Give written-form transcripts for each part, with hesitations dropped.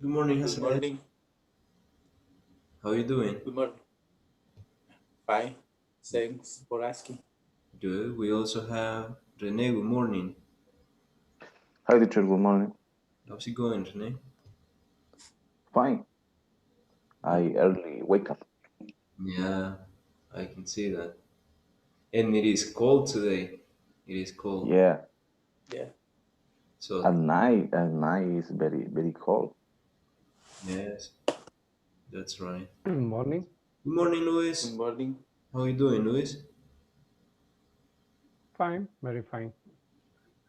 Good morning, Good Hassan. morning. How are you doing? Good morning. Fine. Thanks for asking. Good. We also have Rene. Good morning. Hi, teacher. Good morning. How's it going, Rene? Fine. Good. I early wake up. Yeah, I can see that. And it is cold today. It is cold. Yeah. Yeah. So, At night is very cold. yes, that's right. Good morning. Good morning, Good Luis. morning. How are you doing, Luis? Fine, very fine.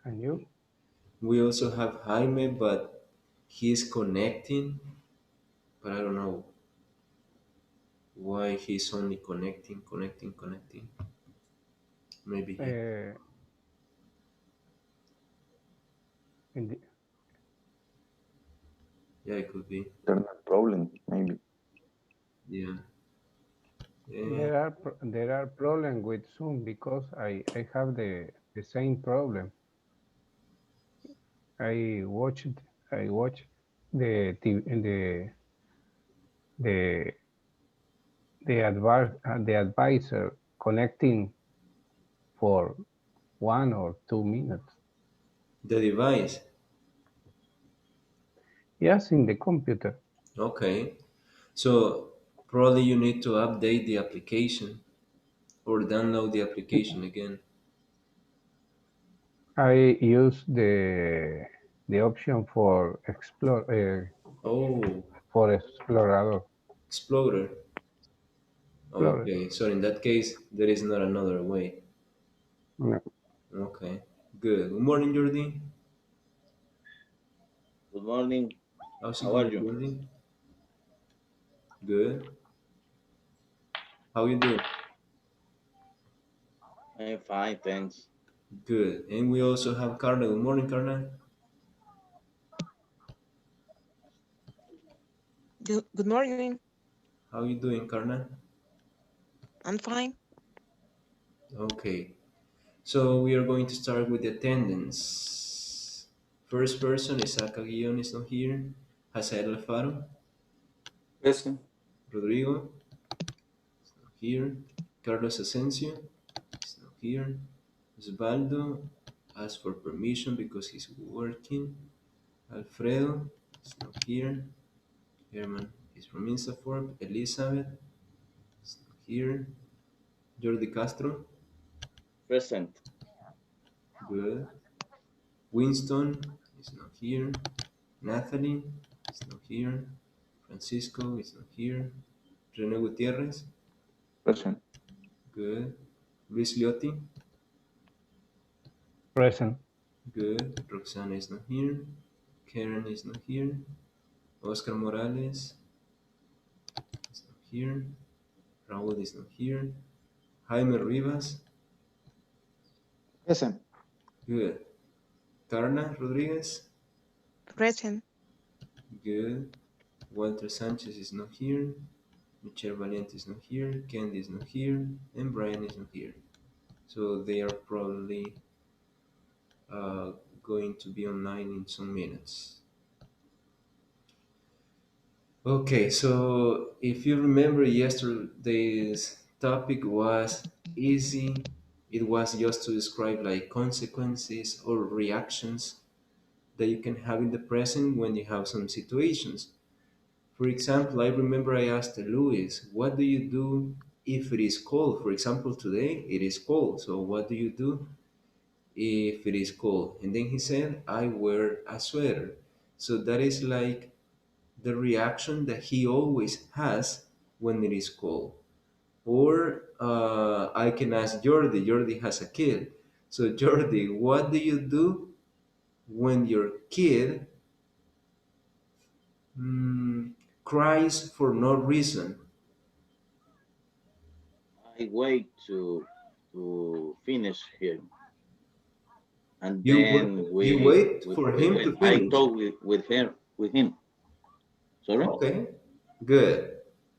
And you? We also have Jaime, but he's connecting, but I don't know why he's only connecting. Maybe he. Uh, in the, Yeah, it could be. Internet problem, maybe. Yeah. Yeah. there are problems with Zoom because I have the same problem. I watched I watch the the advisor connecting for 1 or 2 minutes. The device. Yes, in the computer. Okay. So probably you need to update the application or download the application again. I use the option Oh, for Explorador. Explorer. Explorer. Okay. So in that case, there is not another way. No. Okay. Good. Good morning, Jordi. Good morning. How's it How are going, you? Jordi? Good. How you doing? I'm fine, thanks. Good. And we also have Karna. Good morning, Karna. Good morning. How you doing, Karna? I'm fine. Okay. So we are going to start with the attendance. First person, Isaac Aguillon is not here. Hazael Alfaro. Present. Rodrigo is not here. Carlos Asensio is not here. Osvaldo asked for permission because he's working. Alfredo is not here. Herman is from Instaform. Elizabeth is not here. Jordi Castro, Present. good. Winston is not here. Natalie is not here. Francisco is not here. Rene Gutierrez, Present. good. Luis Liotti, Present. good. Roxana is not here. Karen is not here. Oscar Morales is not here. Raúl is not here. Jaime Rivas, Present. good. Carla Rodriguez, Present. good. Walter Sanchez is not here. Michelle Valiente is not here. Candy is not here. And Brian is not here. So they are probably uh, going to be online in some minutes. Okay, so if you remember, yesterday's topic was easy. It was just to describe like consequences or reactions that you can have in the present when you have some situations. For example, I remember I asked Louis, what do you do if it is cold? For example, today it is cold. So what do you do if it is cold? And then he said, I wear a sweater. So that is like the reaction that he always has when it is cold. Or I can ask Jordi. Jordi has a kid. So Jordi, what do you do when your kid mm, cries for no reason? I wait to finish here, and then You wait for we him wait. to I finish. talk with her with him. Sorry, Okay, good.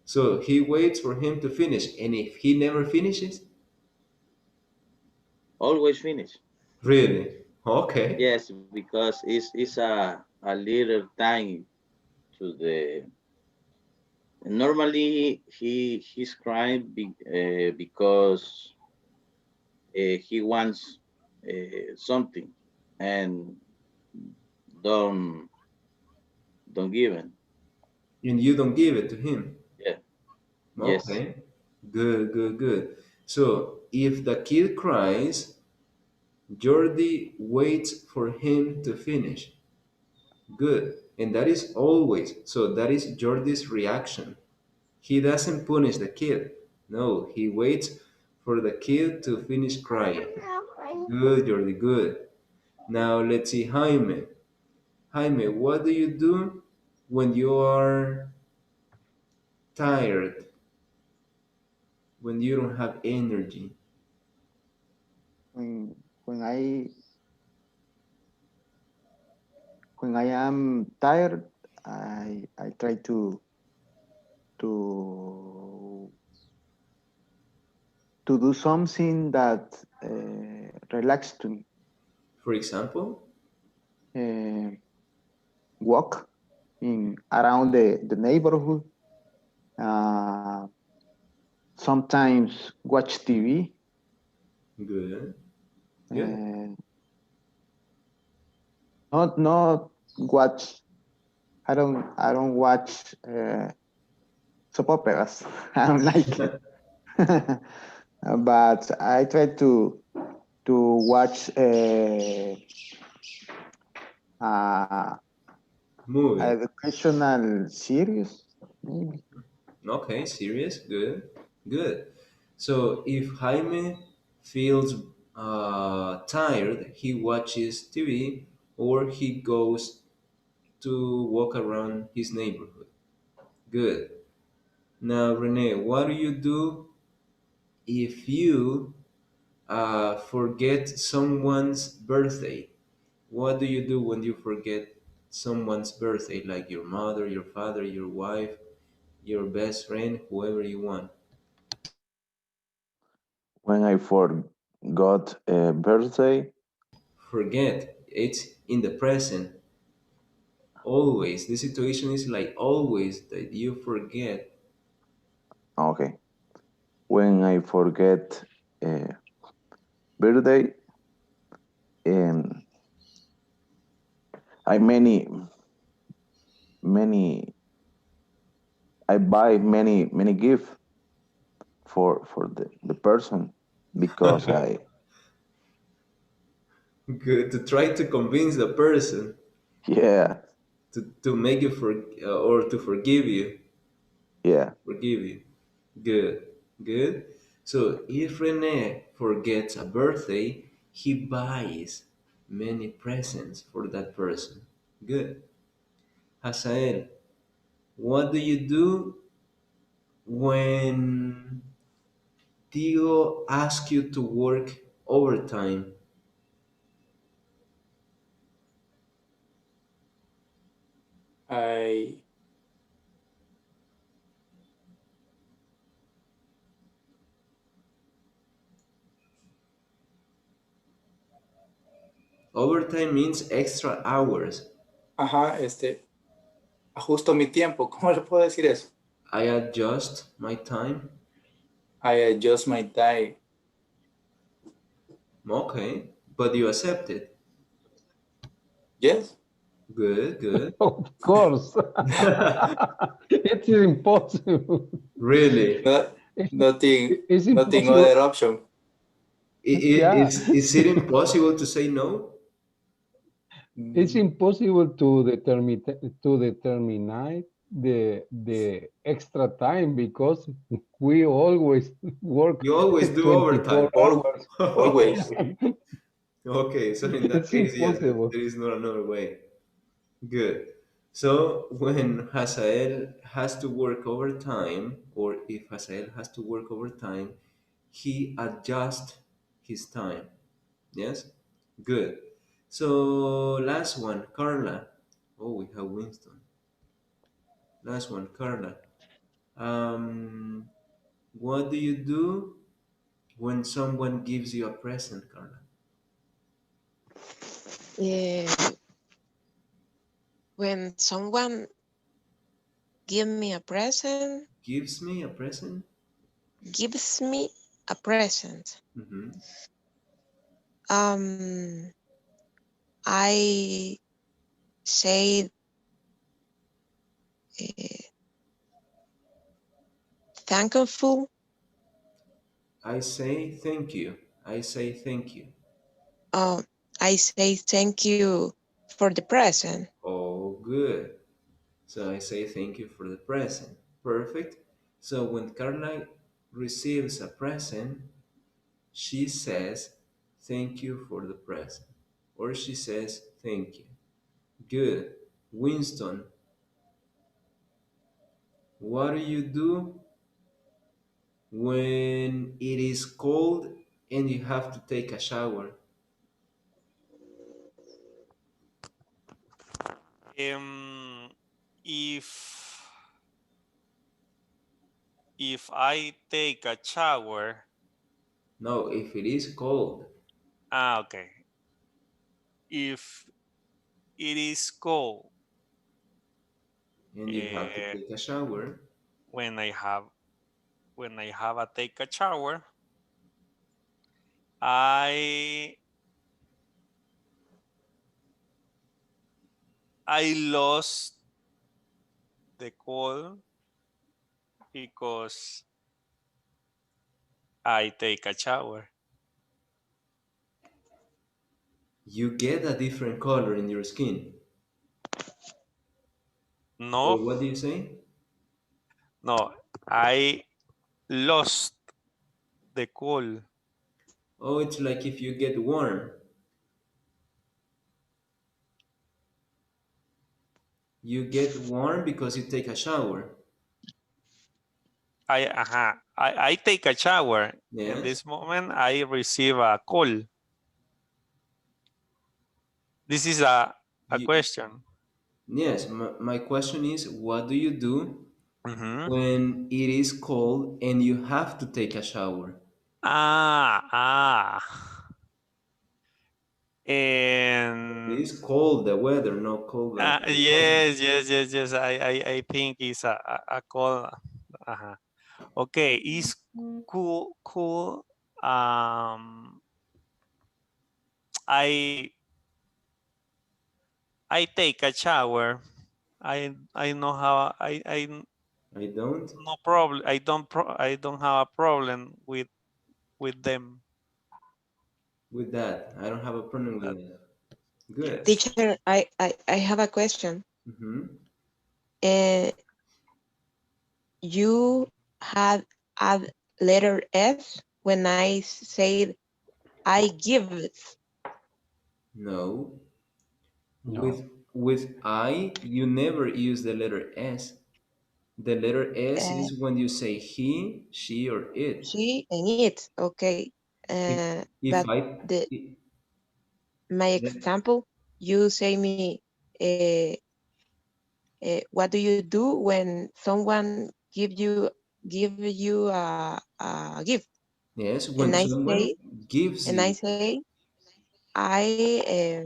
So he waits for him to finish, and if he never finishes, always finish. really? Okay. Yes, because it's a little time to the. Normally, he's crying because he wants something and don't don't give it. And you don't give it to him. Yeah. Yes. Okay. Good, good, good. So if the kid cries, Jordi waits for him to finish. Good. And that is always. So that is Jordi's reaction. He doesn't punish the kid. No, he waits for the kid to finish crying. Good, Jordi, good. Now let's see Jaime. Jaime, what do you do when you are tired, when you don't have energy? when when I when I am tired, I try to to do something that relax to me. For example, Uh, Walk in around the neighborhood. Uh, Sometimes watch TV. good, good. Uh, not watch. I don't watch soap operas. I don't like it. But I try to watch uh, Movie. educational series, maybe. Okay, serious, good, good. So if Jaime feels tired, he watches TV or he goes to walk around his neighborhood. Good. Now, Renee, what do you do if you forget someone's birthday? What do you do when you forget someone's birthday, like your mother, your father, your wife, your best friend, whoever you want? When I forgot a birthday, Forget, it's in the present. Always. The situation is like always that you forget. okay. When I forget a birthday, um, I many I buy many gifts for the person because I Good. To try to convince the person yeah to make you or to yeah forgive you. Good. Good. So if Rene forgets a birthday, he buys many presents for that person. Good. Hasael, what do you do when Tio asks you to work overtime? I Overtime means extra hours. ajá, ajusto mi tiempo. ¿Cómo le puedo decir eso? I adjust my time. I adjust my time. Okay, but you accept it. Yes. Good, good. Of course. It is impossible. Really? No, nothing, It's nothing impossible. other option. Yeah, Is it impossible to say no? it's Mm, impossible to determine the extra time because we always work You always do 24 overtime. hours. always. Okay, so in that It's case, yes, impossible. there is not another way. Good. So when Hazael has to work overtime, or if Hazael has to work overtime, he adjusts his time. Yes? Good. So last one, Carla. Oh, we have Winston. Last one, Carla. Um, what do you do when someone gives you a present, Carla? Eh, when someone give me a present. Gives me a present. Gives me a present. Mm-hmm. I say uh, thankful. I say thank you. I say thank you. Uh, I say thank you for the present. Oh, good. So I say thank you for the present. Perfect. So when Carla receives a present, she says thank you for the present. Or she says thank you. Good. Winston, what do you do when it is cold and you have to take a shower? Um, if I take a shower, No, if it is cold okay. If it is cold, and you have to uh, take a shower, when I have a take a shower, I lost the cold because I take a shower. you get a different color in your skin. Or No, what do you say? no, I lost the cold. Oh, it's like if you get warm. You get warm because you take a shower. I take a shower. In Yes. this moment, I receive a call. This is a You, question. yes. My question is, what do you do Mhm. when it is cold and you have to take a shower? Ah, ah. It And is cold, the weather, not cold like the summer. yes, yes, yes, yes. I think it's a call. Uh-huh. Okay, it's cool, cool. Um, I take a shower. I know how I I don't no problem. I don't have a problem with them. with that. I don't have a problem with that. Good. Teacher, I have a question. Mm-hmm. Uh, you had add letter S when I said I give it. No. No. With I, you never use the letter S. The letter S Uh, is when you say he, she, or it. she and it. Okay. If But if I the I- my yeah, example, you say me, what do you do when someone give you a gift? yes, And when I say someone gives and I you, say I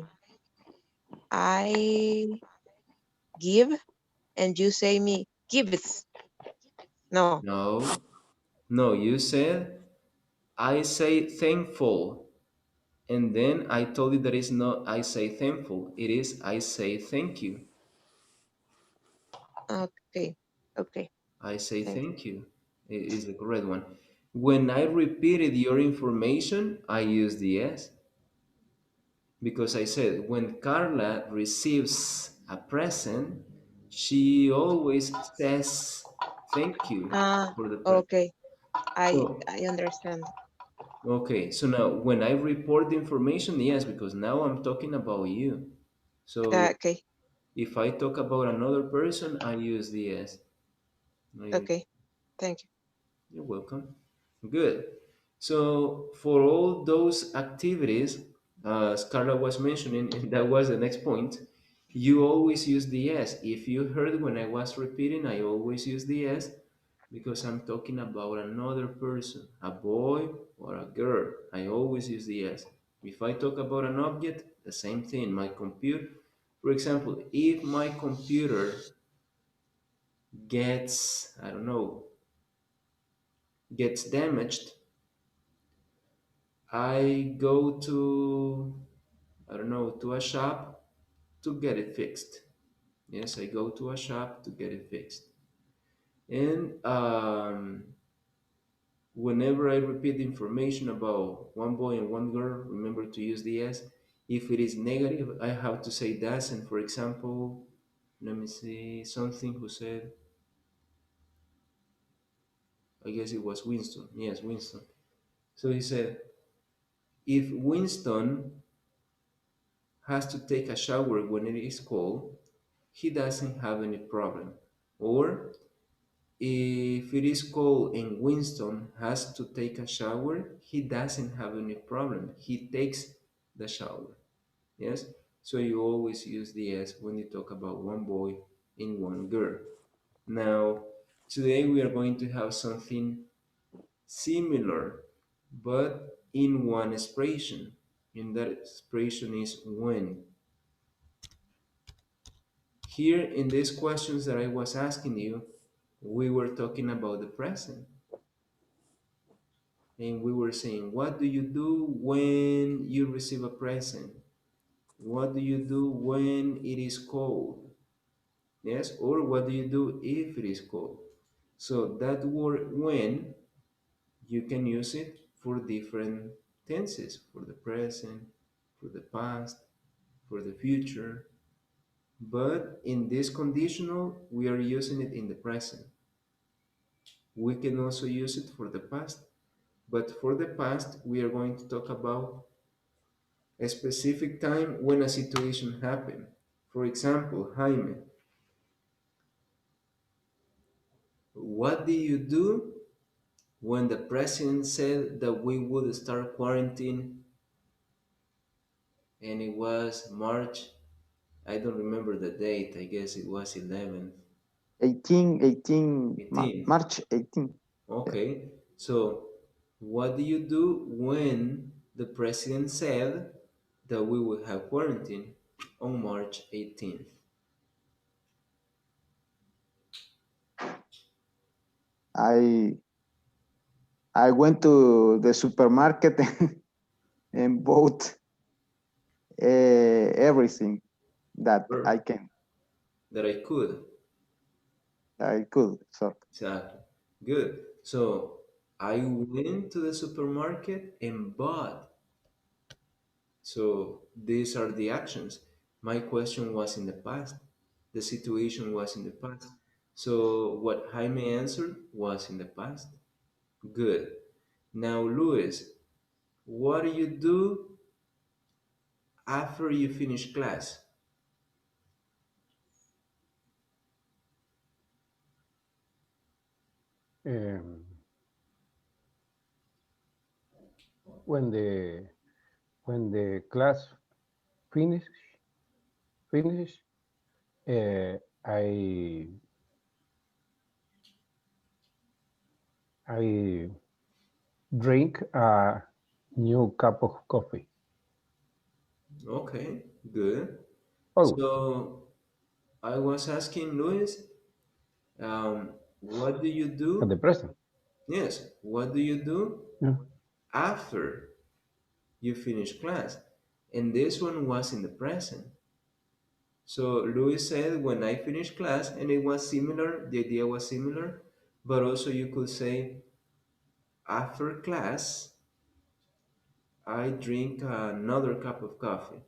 give, and you say me gives. No. no, no, you said I say thankful, and then I told you that it's not I say thankful. It is I say thank you. Okay. Okay. I say Thank you. thank you. It is the correct one. When I repeated your information, I use the S because I said when Carla receives a present, she always says thank you Ah, for the present. okay. So, I understand. okay, so now when I report the information, yes, because now I'm talking about you. So Okay. if I talk about another person, I use the S. I Okay. Thank you. You're welcome. Good. So, for all those activities, as Carla was mentioning, and that was the next point, you always use the S. If you heard when I was repeating, I always use the S because I'm talking about another person, a boy or a girl. I always use the S. If I talk about an object, the same thing. My computer, for example, if my computer gets, I don't know, gets damaged, I go to, I don't know, to a shop to get it fixed. Yes, I go to a shop to get it fixed. And whenever I repeat information about one boy and one girl, remember to use the S. If it is negative, I have to say das. And for example, let me see something who said, I guess it was Winston. Yes, Winston. So he said, if Winston has to take a shower when it is cold, he doesn't have any problem. Or if it is cold and Winston has to take a shower, he doesn't have any problem. He takes the shower. Yes? So you always use the S when you talk about one boy and one girl. Now, today we are going to have something similar, but in one expression. And that expression is when. Here in these questions that I was asking you, we were talking about the present. And we were saying, what do you do when you receive a present? What do you do when it is cold? Yes, or what do you do if it is cold? So that word when, you can use it for different tenses, for the present, for the past, for the future. But in this conditional, we are using it in the present. We can also use it for the past. But for the past, we are going to talk about a specific time when a situation happened. For example, Jaime, what do you do when the president said that we would start quarantine and it was March? I don't remember the date. I guess it was 11th, 18th. March 18. Yeah. Okay, so what do you do when the president said that we would have quarantine on March 18th? I I went to the supermarket and bought everything that Or that I could. So exactly. Good. So I went to the supermarket and bought. So these are the actions. My question was in the past. The situation was in the past. So what Jaime answered was in the past. Good. Now, Luis, what do you do after you finish class? Um, when the class finish finish, I I drink a new cup of coffee. Okay, good. Always So I was asking Luis, what do you at the do? present. Yes, what do you do Yeah. after you finish class? And this one was in the present. So Louis said, when I finished class, and it was similar, the idea was similar, but also you could say, after class, I drink another cup of coffee.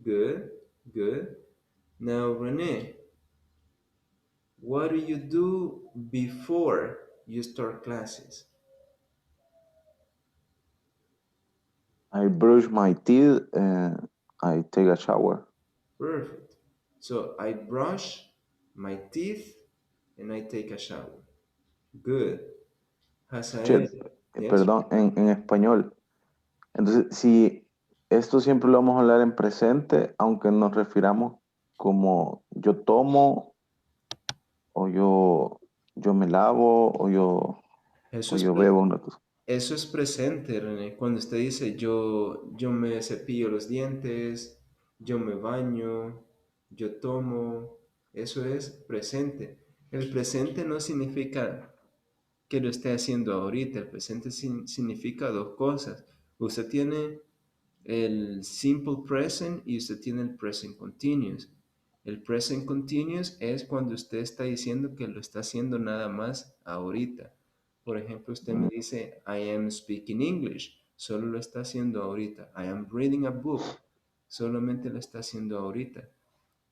Good, good. Now, Rene, what do you do before you start classes? I brush my teeth and I take a shower. Perfect. So I brush my teeth and I take a shower. Good. Che, Hazael, yes? perdón, en español. Entonces, si esto siempre lo vamos a hablar en presente, aunque nos refiramos como yo tomo, o yo me lavo, Eso o es, yo bebo una cosa. eso es presente, René. Cuando usted dice yo me cepillo los dientes, yo me baño, yo tomo, eso es presente. El presente no significa que lo esté haciendo ahorita. El presente significa dos cosas. Usted tiene el simple present y usted tiene el present continuous. El present continuous es cuando usted está diciendo que lo está haciendo nada más ahorita. Por ejemplo, usted me dice, I am speaking English. Solo lo está haciendo ahorita. I am reading a book. Solamente lo está haciendo ahorita.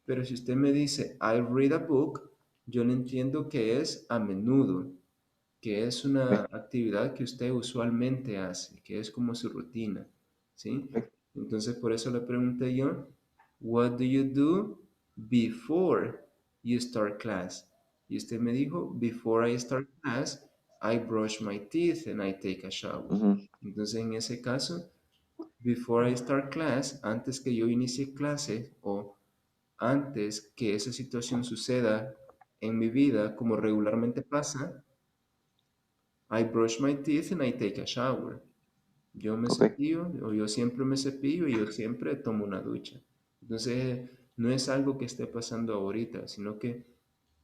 Pero si usted me dice, I read a book, yo le entiendo que es a menudo, que es una Ok, actividad que usted usualmente hace, que es como su rutina, ¿sí? ok. Entonces, por eso le pregunté yo, what do you do before you start class? Y usted me dijo, before I start class, I brush my teeth and I take a shower. Ujú, Entonces, en ese caso, before I start class, antes que yo inicie clase o antes que esa situación suceda en mi vida, como regularmente pasa, I brush my teeth and I take a shower. Yo me ok, cepillo, o yo siempre me cepillo y yo siempre tomo una ducha. Entonces, no es algo que esté pasando ahorita, sino que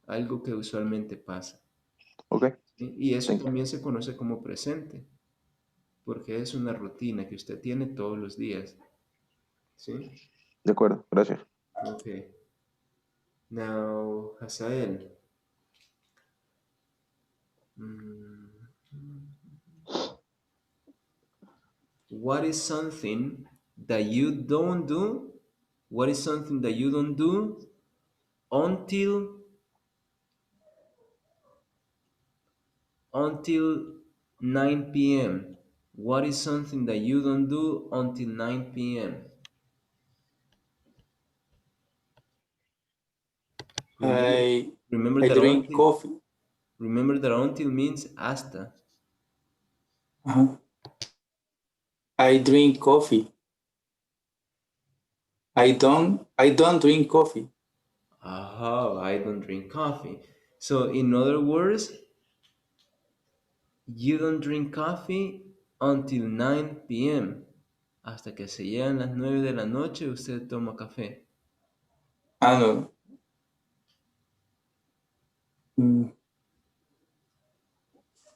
algo que usualmente pasa. ok. ¿Sí? Y eso Thank you. también se conoce como presente, porque es una rutina que usted tiene todos los días. ¿Sí? De acuerdo, gracias. Okay. Now, Hazael. mm, What is something that you don't do? What is something that you don't do until until 9 p.m.? What is something that you don't do until 9 p.m.? Remember, I remember I that drink until coffee. remember that until means hasta. Uh-huh. I drink coffee. I don't drink coffee. Aha, I don't drink coffee. So in other words, you don't drink coffee until 9 p.m. Hasta que se llegan las 9 de la noche, usted toma café. Ah, no. Mm,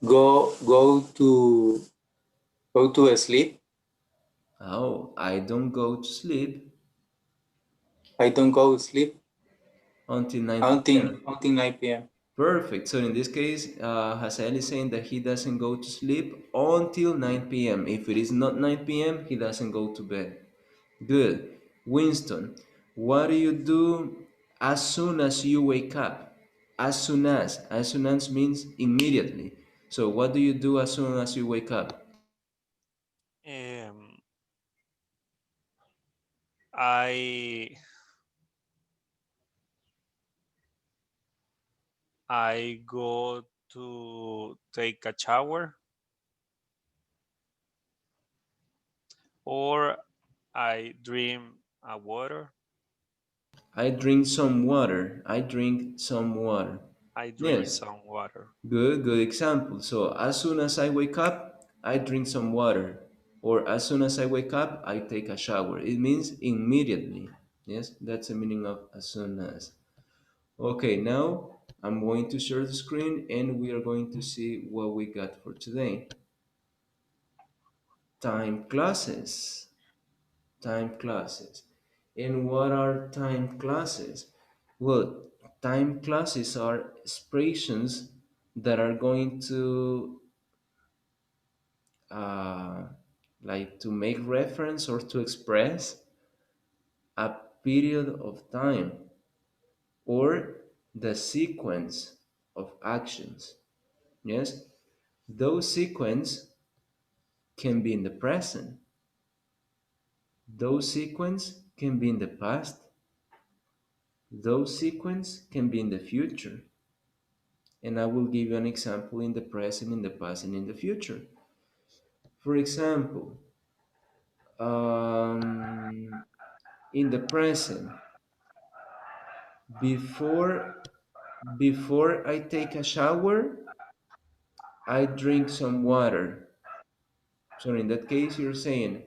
go to sleep. Oh, I don't go to sleep I don't go to sleep until 9 until p.m. until 9 p.m. Perfect. So in this case, Hasael is saying that he doesn't go to sleep until 9 p.m. If it is not 9 p.m., he doesn't go to bed. Good. Winston, what do you do as soon as you wake up? As soon as means immediately. So what do you do as soon as you wake up? Um, I I go to take a shower, or I drink a water. I drink some water. I drink some water. I drink Yes. some water. Good example. So as soon as I wake up, I drink some water. Or as soon as I wake up, I take a shower. It means immediately. Yes, that's the meaning of as soon as. Okay, now I'm going to share the screen and we are going to see what we got for today. Time classes. Time classes. And what are time classes? Well, time classes are expressions that are going to uh, like to make reference or to express a period of time or the sequence of actions. Yes, those sequence can be in the present, those sequence can be in the past, those sequence can be in the future. And I will give you an example in the present, in the past, and in the future. For example, um, in the present, before before I take a shower, I drink some water. So in that case, you're saying,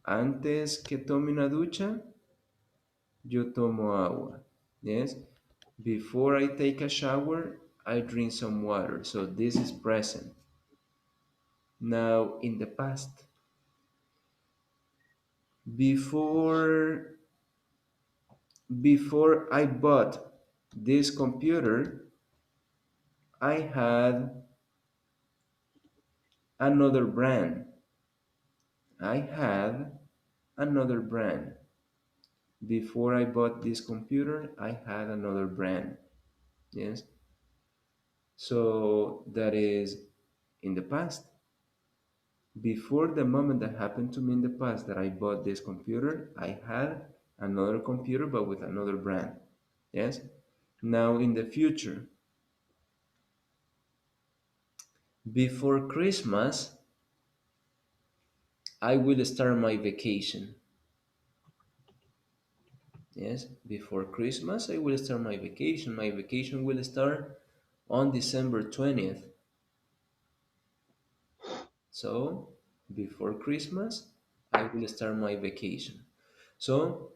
antes que tome una ducha, yo tomo agua. Yes? Before I take a shower, I drink some water. So this is present. Now, in the past, before I bought this computer, I had another brand. I had another brand. Before I bought this computer, I had another brand. Yes. So that is in the past. Before the moment that happened to me in the past that I bought this computer, I had another computer but with another brand. Yes. Now in the future, before Christmas, I will start my vacation. Yes, before Christmas, I will start my vacation. My vacation will start on December 20th. So, before Christmas, I will start my vacation. So,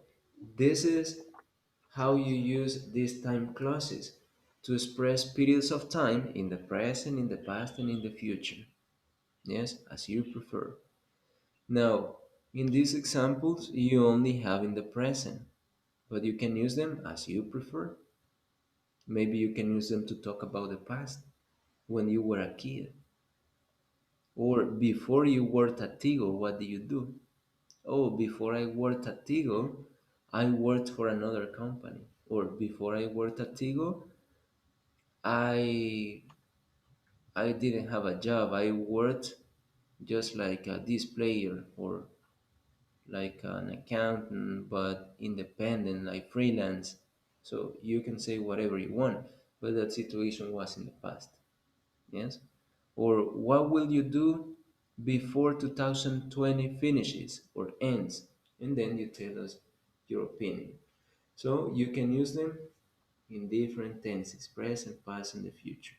this is how you use these time clauses to express periods of time in the present, in the past, and in the future. Yes, as you prefer. Now, in these examples, you only have in the present, but you can use them as you prefer. Maybe you can use them to talk about the past, when you were a kid, or before you worked at Tigo, what did you do? Oh, before I worked at Tigo, I worked for another company. Or before I worked at Tigo, I I didn't have a job. I worked just like a displayer or like an accountant, but independent, like freelance. So you can say whatever you want, but that situation was in the past. Yes? Or what will you do before 2020 finishes or ends? And then you tell us your opinion. So you can use them in different tenses, present, past, and the future.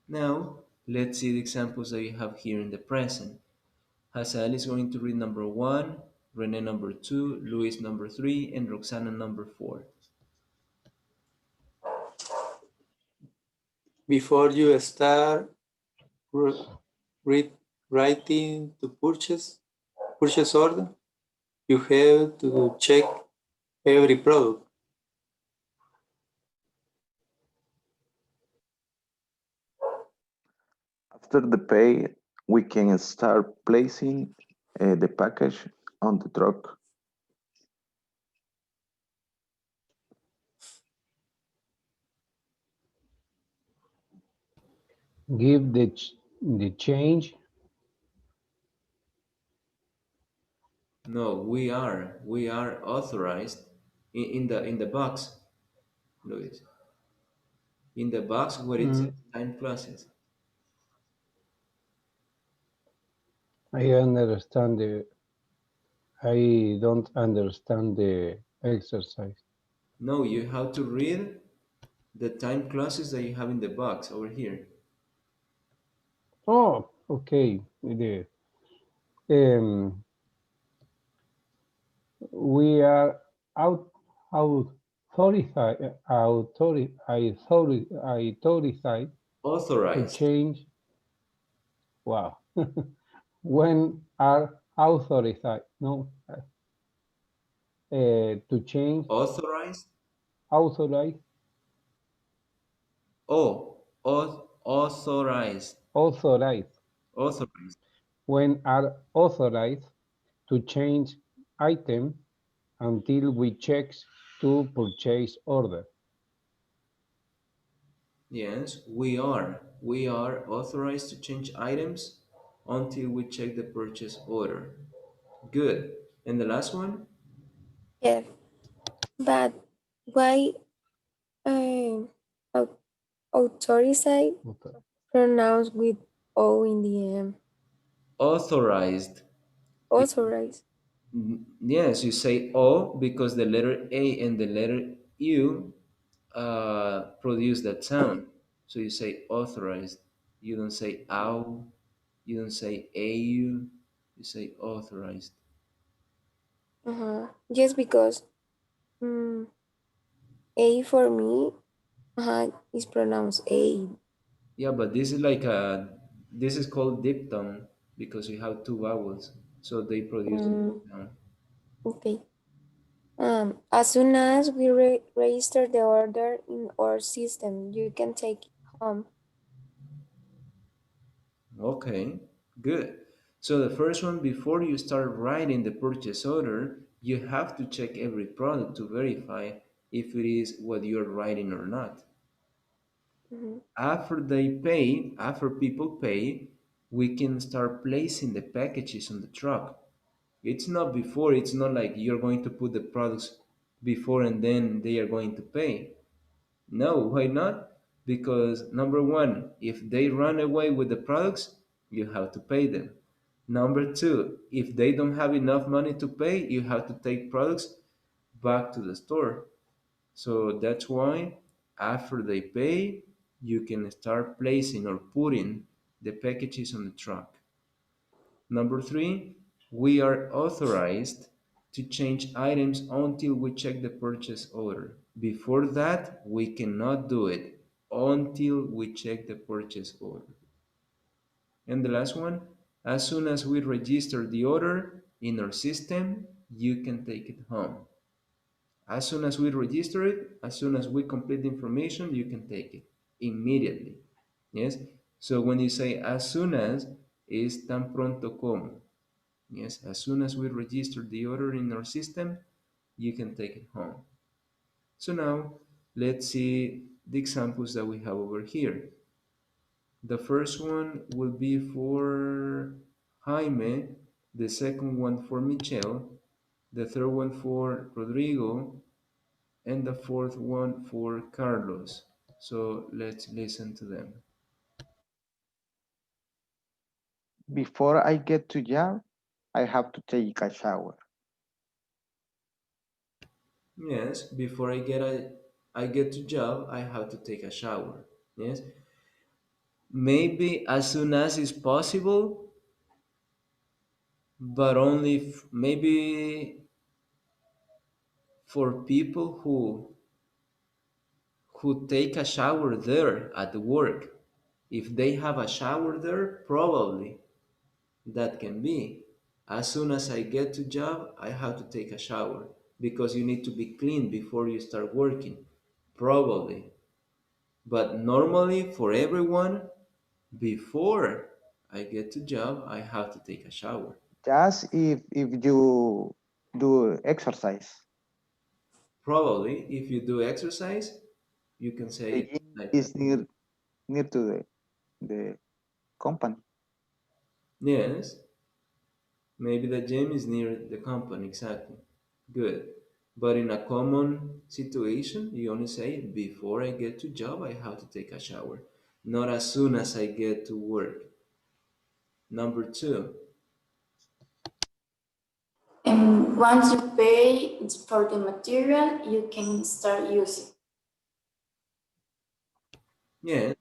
Now, let's see the examples that you have here in the present. Hazel is going to read number 1, Rene number 2, Luis number 3, and Roxana number 4. Before you start writing to purchase order, you have to check every product. After the pay, we can start placing the package on the truck. Give the change. No, we are authorized in the box, Luis. In the box where it says Mm, time classes. I understand the. I don't understand the exercise. No, you have to read the time classes that you have in the box over here. Oh, okay. Um, we are out authorized to Authorized. change. Wow. When are authorized? No, to change. Authorized. Authorized. Authorized. Authorized. Authorized. When are authorized to change item until we check to purchase order. Yes, we are. We are authorized to change items until we check the purchase order. Good. And the last one? Yes, but why um, au- authorized pronounced with O in the end? Authorized. Be- Authorized. Yes, you say O because the letter A and the letter U produce that sound. So you say authorized. You don't say ow. You don't say AU. You say authorized. Yes, because A for me It's pronounced A. Yeah, but this is called diphthong because you have two vowels, so they produce a Mm, sound. okay. As soon as we register the order in our system, you can take it home. Okay, good. So the first one, before you start writing the purchase order, you have to check every product to verify if it is what you're writing or not. Mhm. After people pay, we can start placing the packages on the truck. It's not before, it's not like you're going to put the products before and then they are going to pay. No, why not? Because number one, if they run away with the products, you have to pay them. Number two, if they don't have enough money to pay, you have to take products back to the store. So that's why after they pay, you can start placing or putting the packages on the truck. Number three, we are authorized to change items until we check the purchase order. Before that, we cannot do it until we check the purchase order. And the last one, as soon as we register the order in our system, you can take it home. As soon as we register it, as soon as we complete the information, you can take it immediately. Yes? So when you say as soon as, is tan pronto como. Yes, as soon as we register the order in our system, you can take it home. So now let's see the examples that we have over here. The first one will be for Jaime, the second one for Michelle, the third one for Rodrigo, and the fourth one for Carlos. So let's listen to them. Before I get to job, I have to take a shower. Yes, before I get to job, I have to take a shower. Yes, maybe as soon as is possible, but only maybe for people who take a shower there at the work. If they have a shower there, probably that can be. As soon as I get to job, I have to take a shower because you need to be clean before you start working. Probably. But normally for everyone, before I get to job, I have to take a shower. Just if you do exercise. Probably if you do exercise, you can The say it gym like that. is near to the company. Yes, maybe the gym is near the company, exactly. Good. But in a common situation, you only say, before I get to job, I have to take a shower. Not as soon as I get to work. Number two, And once you pay for the material, you can start using. yeah.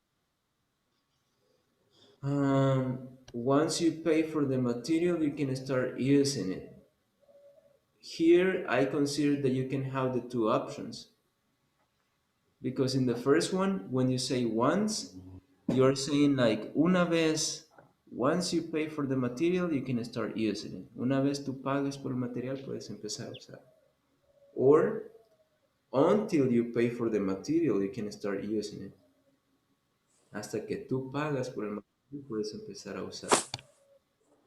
Once you pay for the material, you can start using it. Here, I consider that you can have the two options. Because in the first one, when you say once, you're saying like una vez, once you pay for the material, you can start using it. Una vez tú pagues por el material, puedes empezar a usar. Or until you pay for the material, you can start using it. Hasta que tú pagas por el material, puedes empezar a usar.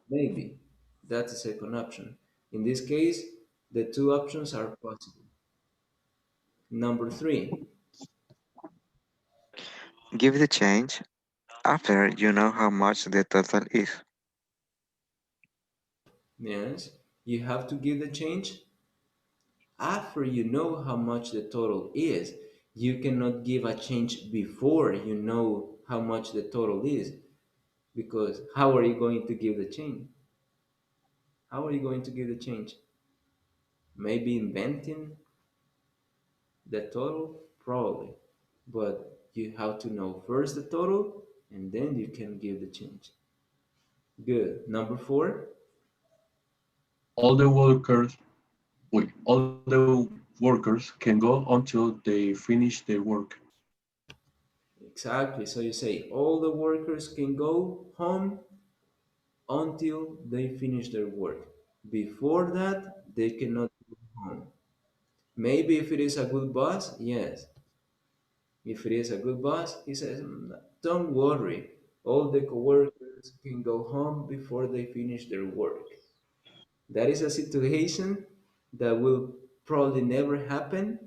Maybe. That's the second option. In this case, the two options are possible. Number three, Give the change after you know how much the total is. yes, you have to give the change after you know how much the total is. You cannot give a change before you know how much the total is because how are you going to give the change? How are you going to give the change? Maybe inventing the total? Probably. But you have to know first the total and then you can give the change. Good. Number four. All the workers, all the workers can go until they finish their work. Exactly. So you say all the workers can go home until they finish their work. Before that, they cannot go home. Maybe if it is a good boss, yes. If it is a good boss, he says, don't worry. All the coworkers can go home before they finish their work. That is a situation that will probably never happen,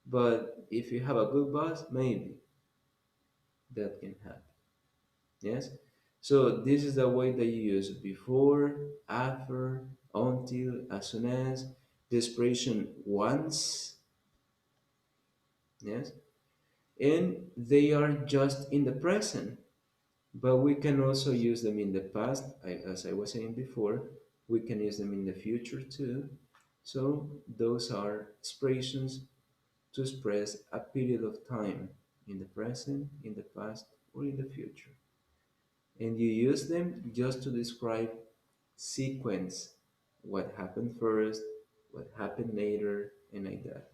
but if you have a good boss, maybe that can happen. Yes? So this is the way that you use before, after, until, as soon as, the expression once, yes? And they are just in the present, but we can also use them in the past, as I was saying before. We can use them in the future too. So those are expressions to express a period of time in the present, in the past, or in the future. And you use them just to describe sequence, what happened first, what happened later, and like that.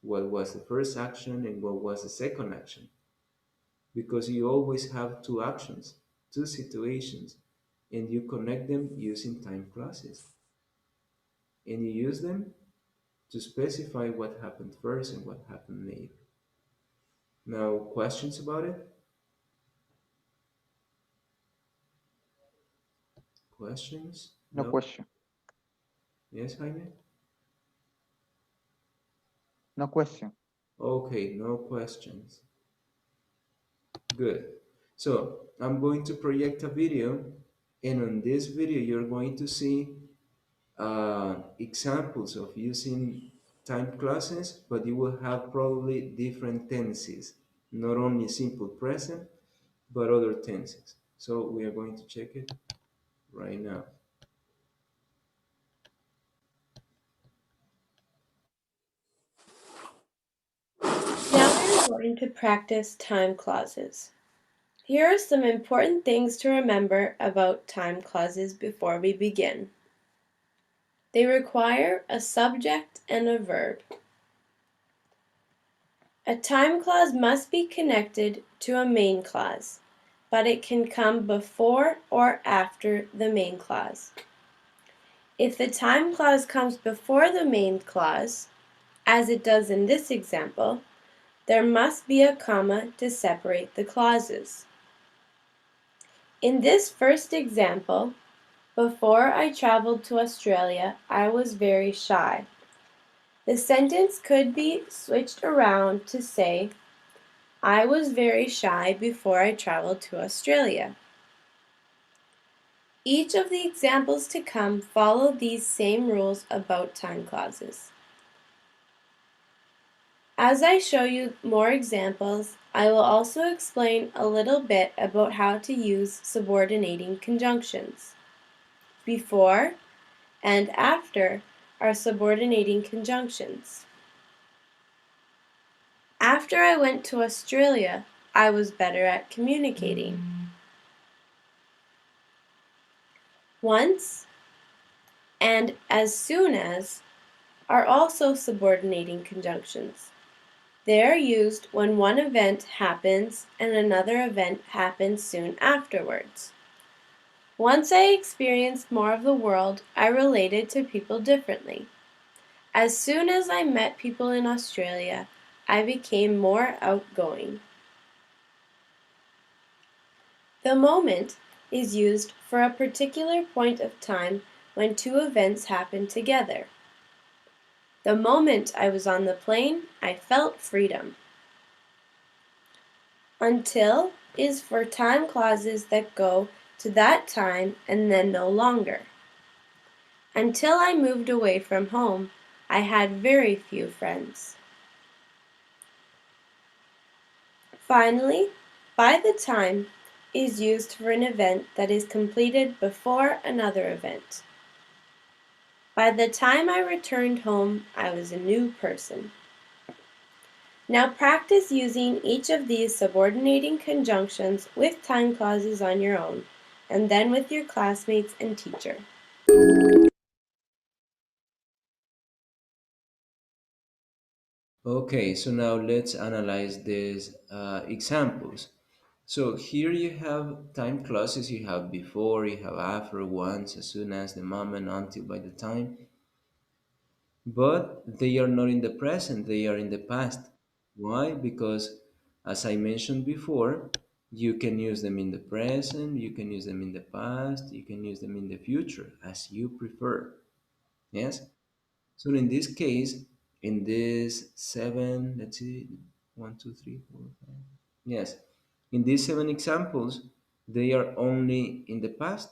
What was the first action and what was the second action? Because you always have two actions, two situations, and you connect them using time classes. And you use them to specify what happened first and what happened later. Now, questions about it? Questions? No No? question. Yes, Jaime? No question. Okay, no questions. Good. So I'm going to project a video, and on this video, you're going to see examples of using time classes, but you will have probably different tenses, not only simple present, but other tenses. So we are going to check it right now. Now we're going to practice time clauses. Here are some important things to remember about time clauses before we begin. They require a subject and a verb. A time clause must be connected to a main clause, but it can come before or after the main clause. If the time clause comes before the main clause, as it does in this example, there must be a comma to separate the clauses. In this first example, before I traveled to Australia, I was very shy. The sentence could be switched around to say, I was very shy before I traveled to Australia. Each of the examples to come follow these same rules about time clauses. As I show you more examples, I will also explain a little bit about how to use subordinating conjunctions. Before and after are subordinating conjunctions. After I went to Australia, I was better at communicating. Once and as soon as are also subordinating conjunctions. They are used when one event happens and another event happens soon afterwards. Once I experienced more of the world, I related to people differently. As soon as I met people in Australia, I became more outgoing. The moment is used for a particular point of time when two events happen together. The moment I was on the plane, I felt freedom. Until is for time clauses that go to that time and then no longer. Until I moved away from home, I had very few friends. Finally, by the time is used for an event that is completed before another event. By the time I returned home, I was a new person. Now practice using each of these subordinating conjunctions with time clauses on your own, and then with your classmates and teacher. Okay, so now let's analyze these examples. So here you have time clauses. You have before, you have after, once, as soon as, the moment, until, by the time. But they are not in the present, they are in the past. Why? Because, as I mentioned before, you can use them in the present, you can use them in the past, you can use them in the future, as you prefer. Yes? So in this case, in this seven, let's see, one, two, three, four, five. Yes. In these seven examples, they are only in the past,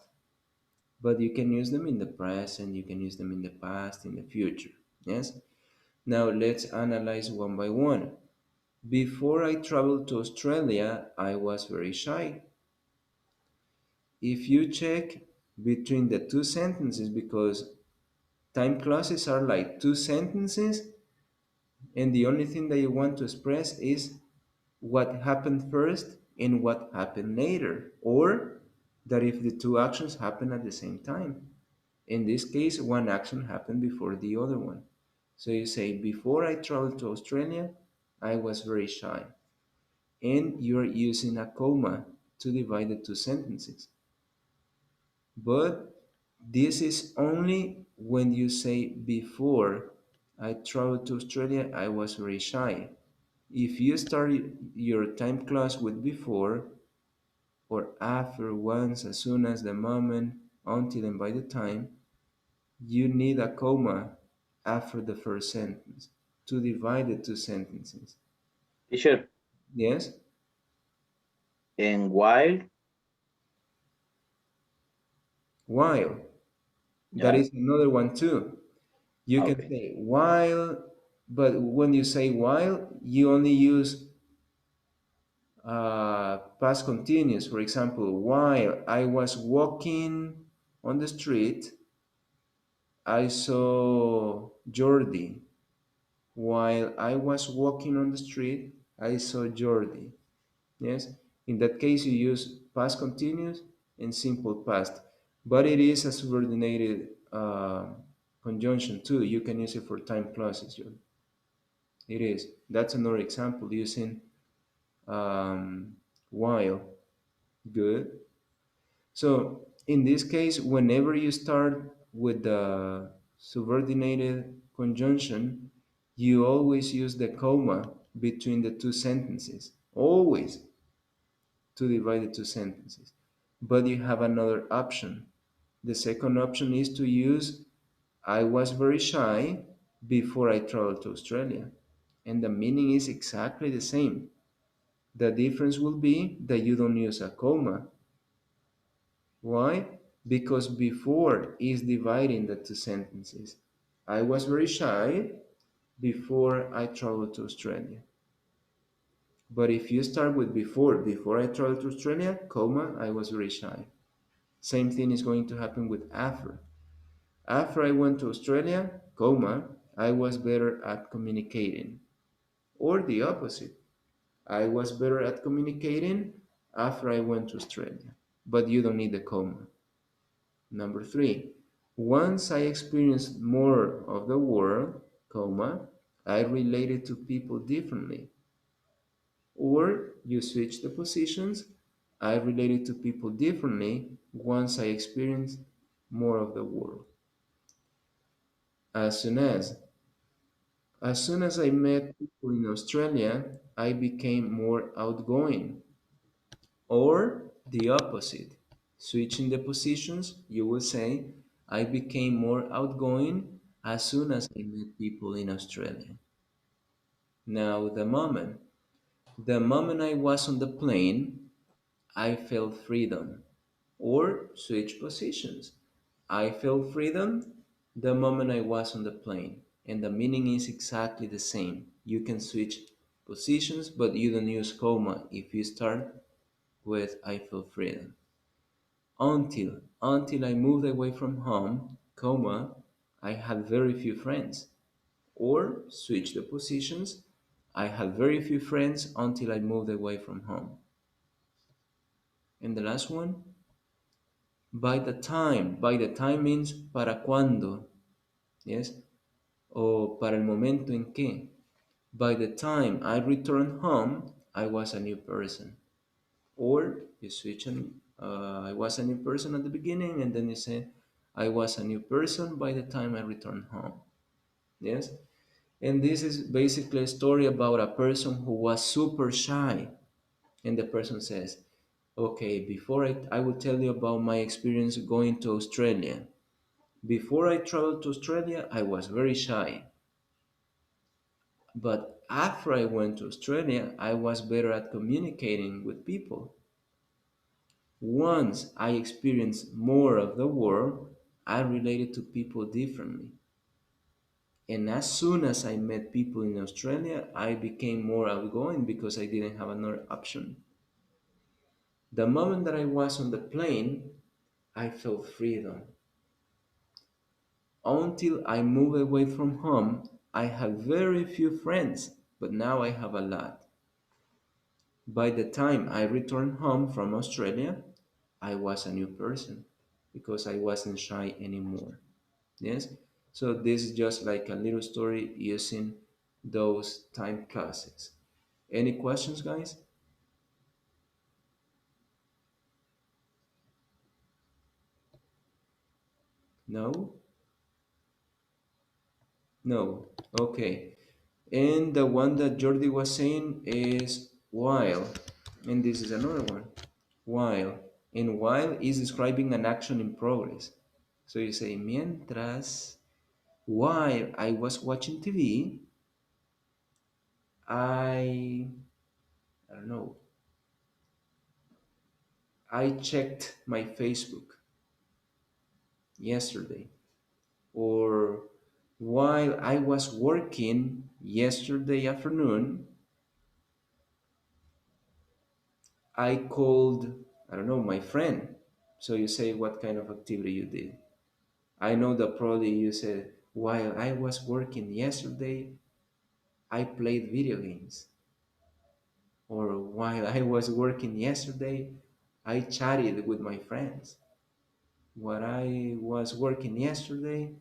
but you can use them in the present, you can use them in the past, in the future. Yes? Now let's analyze one by one. Before I traveled to Australia, I was very shy. If you check between the two sentences, because time clauses are like two sentences, and the only thing that you want to express is what happened first and what happened later, or that if the two actions happen at the same time. In this case, one action happened before the other one. So you say, before I traveled to Australia, I was very shy. And you're using a comma to divide the two sentences. But this is only when you say, before I traveled to Australia, I was very shy. If you start your time clause with before, or after, once, as soon as, the moment, until, and by the time, you need a comma after the first sentence to divide the two sentences. Teacher, Yes? and while, While. That yeah, is another one too. You can okay. say while, but when you say while, you only use past continuous. For example, while I was walking on the street, I saw Jordi. While I was walking on the street, I saw Jordi. Yes? In that case, you use past continuous and simple past. But it is a subordinated conjunction too. You can use it for time clauses. It is. That's another example using while. Good. So in this case, whenever you start with the subordinated conjunction, you always use the comma between the two sentences. Always, to divide the two sentences. But you have another option. The second option is to use I was very shy before I traveled to Australia. And the meaning is exactly the same. The difference will be that you don't use a comma. Why? Because before is dividing the two sentences. I was very shy before I traveled to Australia. But if you start with before I traveled to Australia, comma, I was very shy. Same thing is going to happen with after. After I went to Australia, comma, I was better at communicating. Or the opposite. I was better at communicating after I went to Australia. But you don't need the comma. Number three, once I experienced more of the world, comma, I related to people differently. Or you switch the positions, I related to people differently once I experienced more of the world. As soon as. As soon as I met people in Australia, I became more outgoing. Or the opposite. Switching the positions, you will say, I became more outgoing as soon as I met people in Australia. Now, the moment. The moment I was on the plane, I felt freedom. Or switch positions. I felt freedom the moment I was on the plane. And the meaning is exactly the same. You can switch positions, but you don't use comma if you start with I feel freedom. Until I moved away from home, comma, I had very few friends. Or switch the positions. I had very few friends until I moved away from home. And the last one, by the time. By the time means para cuando. Yes? O para el momento en que. By the time I returned home, I was a new person. Or you switch and I was a new person at the beginning, and then you say, I was a new person by the time I returned home. Yes? And this is basically a story about a person who was super shy. And the person says, okay, before I will tell you about my experience going to Australia. Before I traveled to Australia, I was very shy. But after I went to Australia, I was better at communicating with people. Once I experienced more of the world, I related to people differently. And as soon as I met people in Australia, I became more outgoing because I didn't have another option. The moment that I was on the plane, I felt freedom. Until I moved away from home, I had very few friends, but now I have a lot. By the time I returned home from Australia, I was a new person because I wasn't shy anymore. Yes? So this is just like a little story using those time classes. Any questions, guys? No? No. Okay. And the one that Jordi was saying is while. And this is another one. While. And while is describing an action in progress. So you say, mientras, while I was watching TV, I don't know, I checked my Facebook yesterday. Or while I was working yesterday afternoon, I called, I don't know, my friend. So you say what kind of activity you did. I know that probably you said, while I was working yesterday, I played video games. Or while I was working yesterday, I chatted with my friends. While I was working yesterday,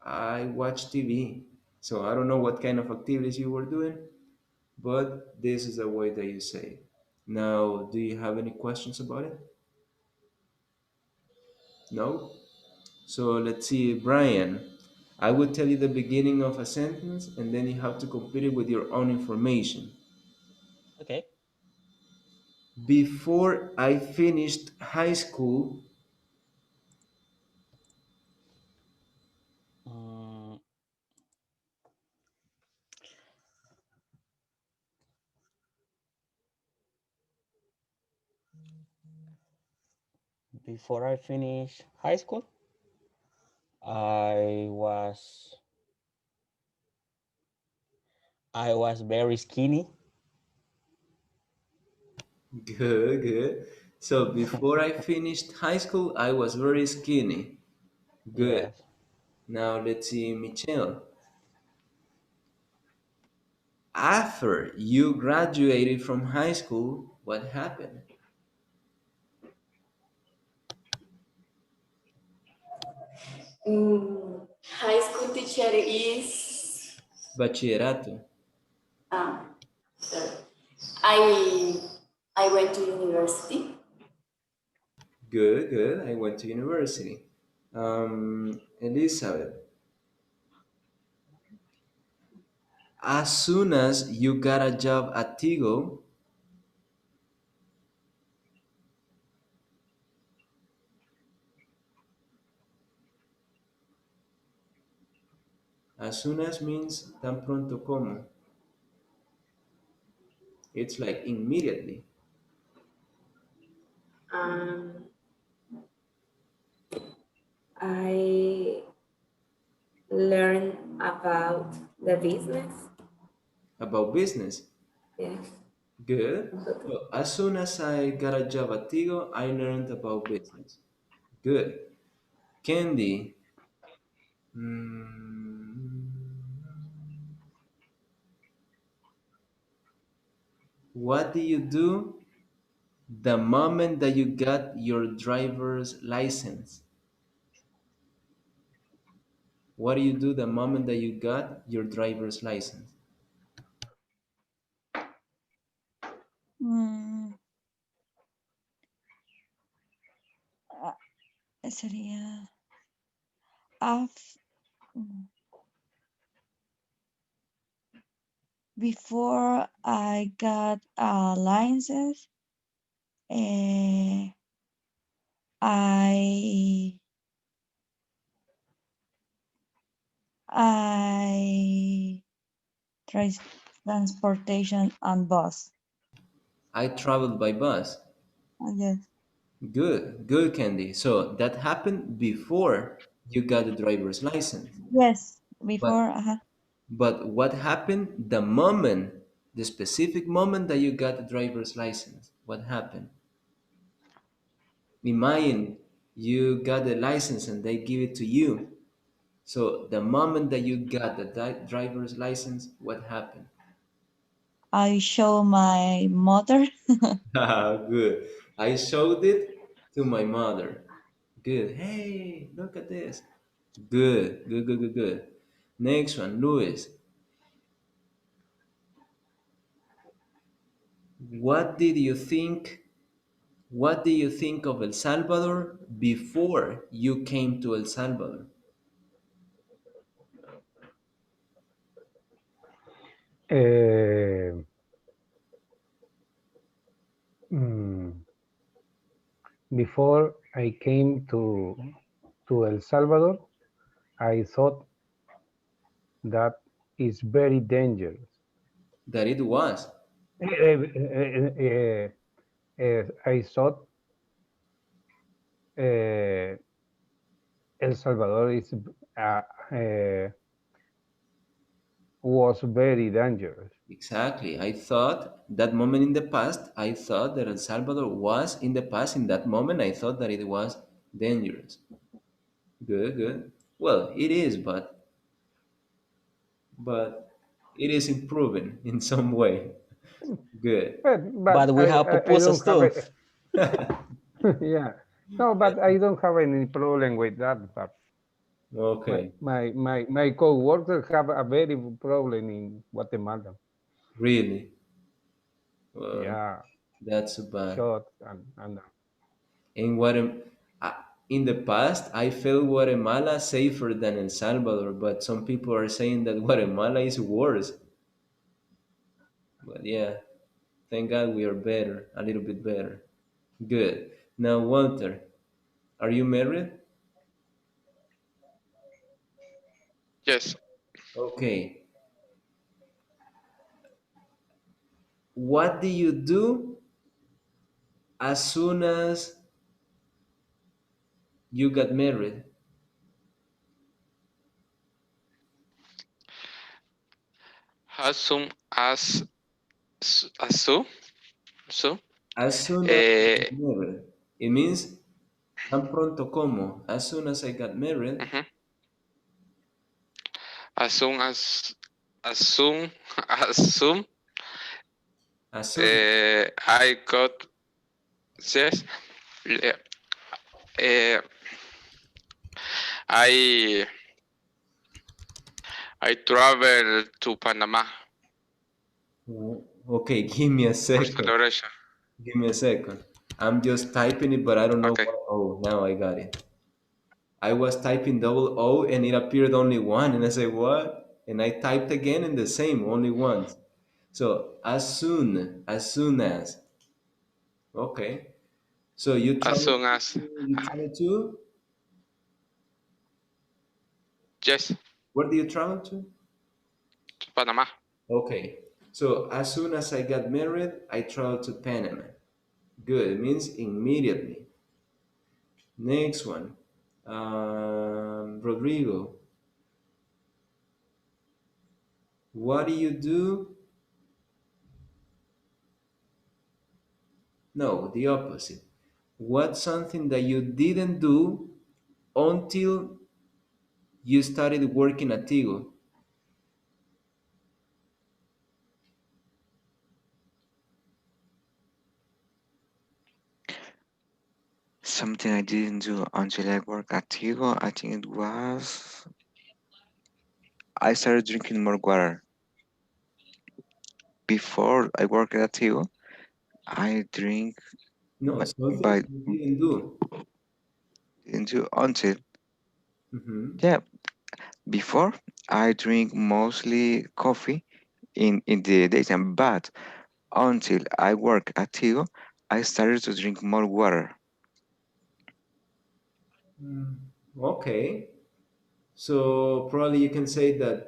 I watched TV. So I don't know what kind of activities you were doing, but this is the way that you say it. Now, do you have any questions about it? No? So let's see, Brian. I will tell you the beginning of a sentence and then you have to complete it with your own information. Okay. Before I finished high school, Mm, before I finished high school, I was I was very skinny. good, good. So before I finished high school, I was very skinny. Good. Yes. Now let's see, Michelle. After you graduated from high school, what happened? High school teacher is Bachillerato. sorry. I I went to university. Good, good. I went to university. Elizabeth, as soon as you got a job at Tigo, as soon as means tan pronto como. It's like immediately. Um, I learned about the business. About business. Yes. Good. So as soon as I got a job at Tigo, I learned about business. Good. Candy, what do you do the moment that you got your driver's license? What do you do the moment that you got your driver's license? sería before I got a license, I transportation on bus. I traveled by bus. Yes. Good, good, Candy. So that happened before you got the driver's license. Yes. But Before. but what happened the moment, the specific moment that you got the driver's license? What happened? Imagine you got the license and they give it to you. So the moment that you got the driver's license, what happened? I show my mother. Good. I showed it to my mother. Good. Hey, look at this. Good. Good, good, good, good. Next one, Luis. What did you think? What do you think of El Salvador before you came to El Salvador? Uh, mm, Before I came to El Salvador, I thought that is very dangerous. That it was. I thought El Salvador was very dangerous. Exactly. I thought that moment in the past, I thought that El Salvador was in the past, in that moment, I thought that it was dangerous. Good, good. Well, it is, but it is improving in some way. Good. But But we have I don't pupusas have too. yeah. No, but I don't have any problem with that. But Okay. my co-workers have a very problem in Guatemala. Really? Well, Yeah, that's so bad. shots and In Guatemala, in the past, I felt Guatemala safer than El Salvador, but some people are saying that Guatemala is worse. But yeah, thank God we are better, a little bit better. Good. Now, Walter, are you married? Yes. Okay. What do you do as soon as you got married? As soon as so so As soon as you uh, got married. It means tan pronto como. As soon as I got married, mhm. as soon as as soon as soon as soon. I got yes I I travel to Panama Okay, give me a for second. celebration. Give me a second. I'm just typing it, but I don't know Okay. what. Oh, now I got it. I was typing double O and it appeared only one, and I said, what? And I typed again and the same, only once. So, as soon as. Okay. So As soon as you travel to, yes where do you travel to? to Panama. Okay. So, as soon as I got married, I traveled to Panama. Good. It means immediately. Next one. Rodrigo, what do you do? No, the opposite. What's something that you didn't do until you started working at Tigo? Something I didn't do until I worked at Tigo, I think it was I started drinking more water. Before I worked at Tigo, I drink No, something by you didn't do. didn't you? Until Mm-hmm. yeah, before I drink mostly coffee in the daytime, but until I work at Tigo, I started to drink more water. Okay. So probably you can say that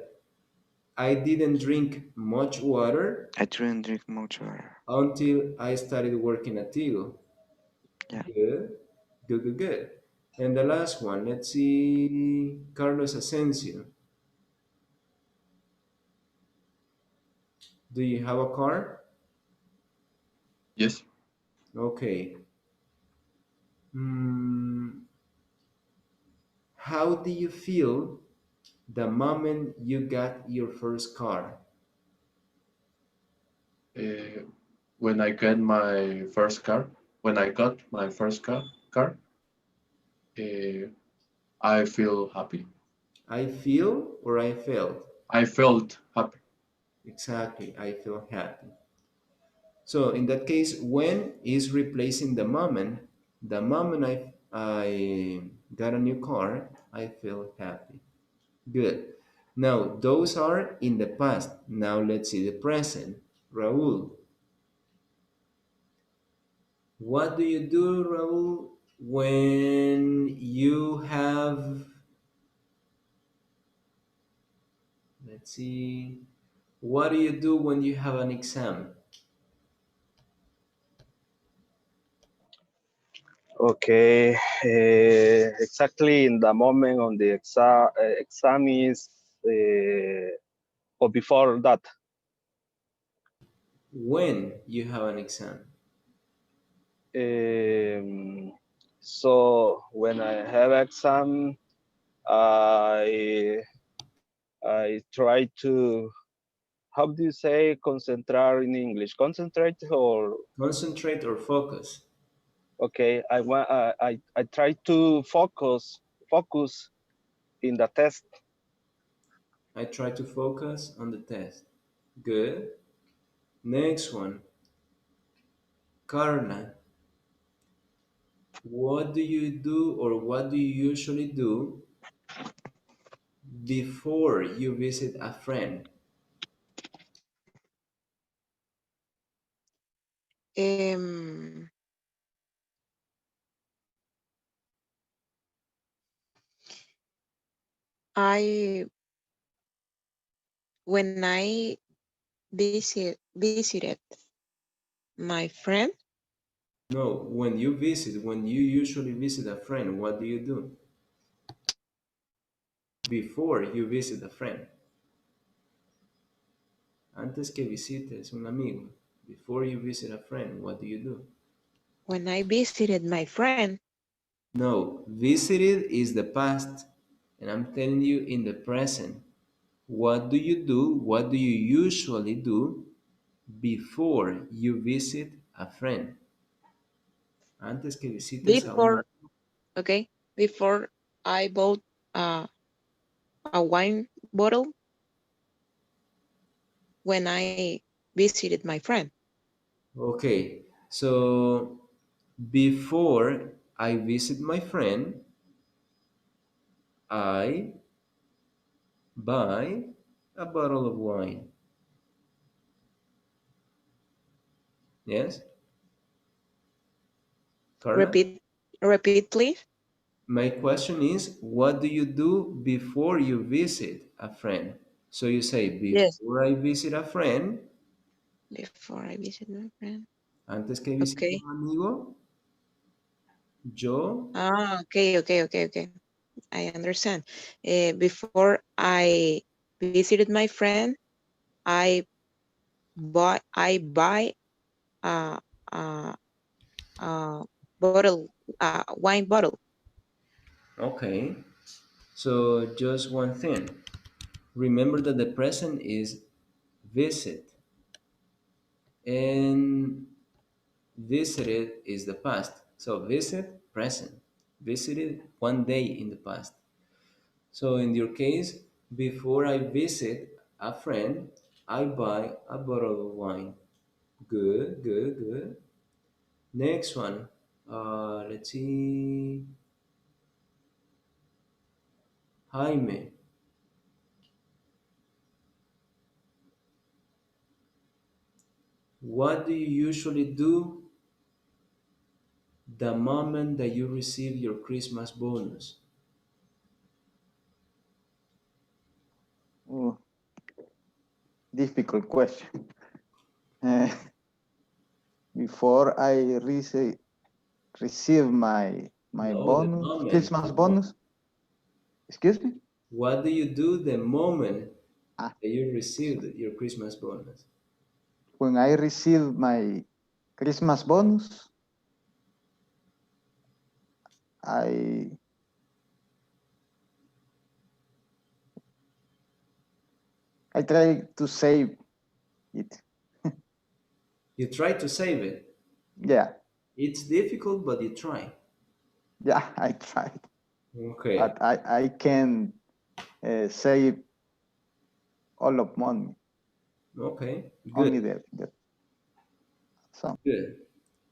I didn't drink much water I didn't drink much water. until I started working at Tigo. Yeah. Good, good, good, good. And the last one, let's see, Carlos Asensio. Do you have a car? Yes. Okay. How do you feel the moment you got your first car? Uh, when I get my first car, when I got my first car, uh, I feel happy. I feel or I felt? I felt happy. Exactly, I feel happy. So in that case, when is replacing the moment. The moment I got a new car, I feel happy. Good. Now, those are in the past. Now, let's see the present. Raul, what do you do, Raul, when you have, let's see, what do you do when you have an exam? Okay, exactly in the moment on the exam is, or before that. When you have an exam? So when I have exam, I I try to, how do you say concentrate in English? Concentrate or Concentrate or focus? okay, I try to focus in the test. I try to focus on the test. Good. Next one. Karna, what do you do or what do you usually do before you visit a friend? Um, I when I visited my friend, No, when you usually visit a friend, what do you do? Before you visit a friend. Antes que visites un amigo. Before you visit a friend, what do you do? when I visited my friend, No, visited is the past. And I'm telling you in the present. What do you do? What do you usually do before you visit a friend? Antes que visites a un before okay, before I bought uh, a wine bottle when I visited my friend. Okay, so before I visit my friend, I buy a bottle of wine. Yes, Carla? Repeat, please. My question is, what do you do before you visit a friend? So you say, Yes, before I visit a friend, before I visit my friend. antes que visite Okay. un amigo, yo, Ah, okay. I understand. Before I visited my friend, I buy a, a, a bottle, a wine bottle. okay. So just one thing. Remember that the present is visit, and visited is the past. So visit, present. Visited one day in the past. So in your case, before I visit a friend, I buy a bottle of wine. Good, good. Next one. Let's see. Jaime, what do you usually do the moment that you receive your Christmas bonus? Oh, difficult question. Uh, before I receive my No, the bonus, moment. Christmas bonus. Excuse me? What do you do the moment Ah, that you received your Christmas bonus? when I receive my Christmas bonus, I I try to save it. You try to save it. Yeah, It's difficult, but you try. yeah, I try, Okay, but I can save all of money, okay, only good, the some. good.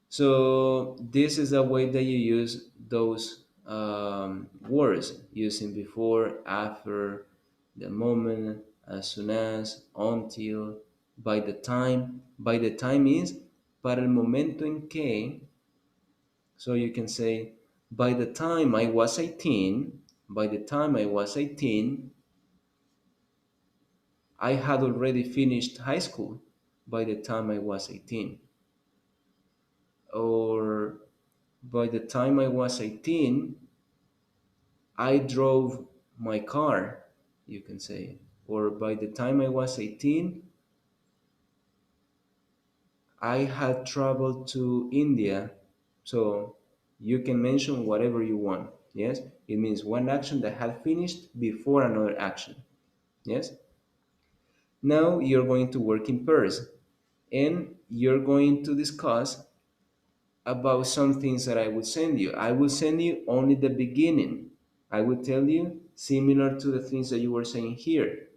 So this is a way that you use those words using before, after, the moment, as soon as, until, by the time. By the time is para el momento en que. So you can say, by the time I was 18, by the time I was 18, I had already finished high school by the time I was 18. Or by the time I was 18, I drove my car, you can say. Or by the time I was 18, I had traveled to India. So you can mention whatever you want. Yes? It means one action that had finished before another action. Yes? Now you're going to work in pairs and you're going to discuss about some things that I will send you. I will send you only the beginning. I will tell you similar to the things that you were saying here,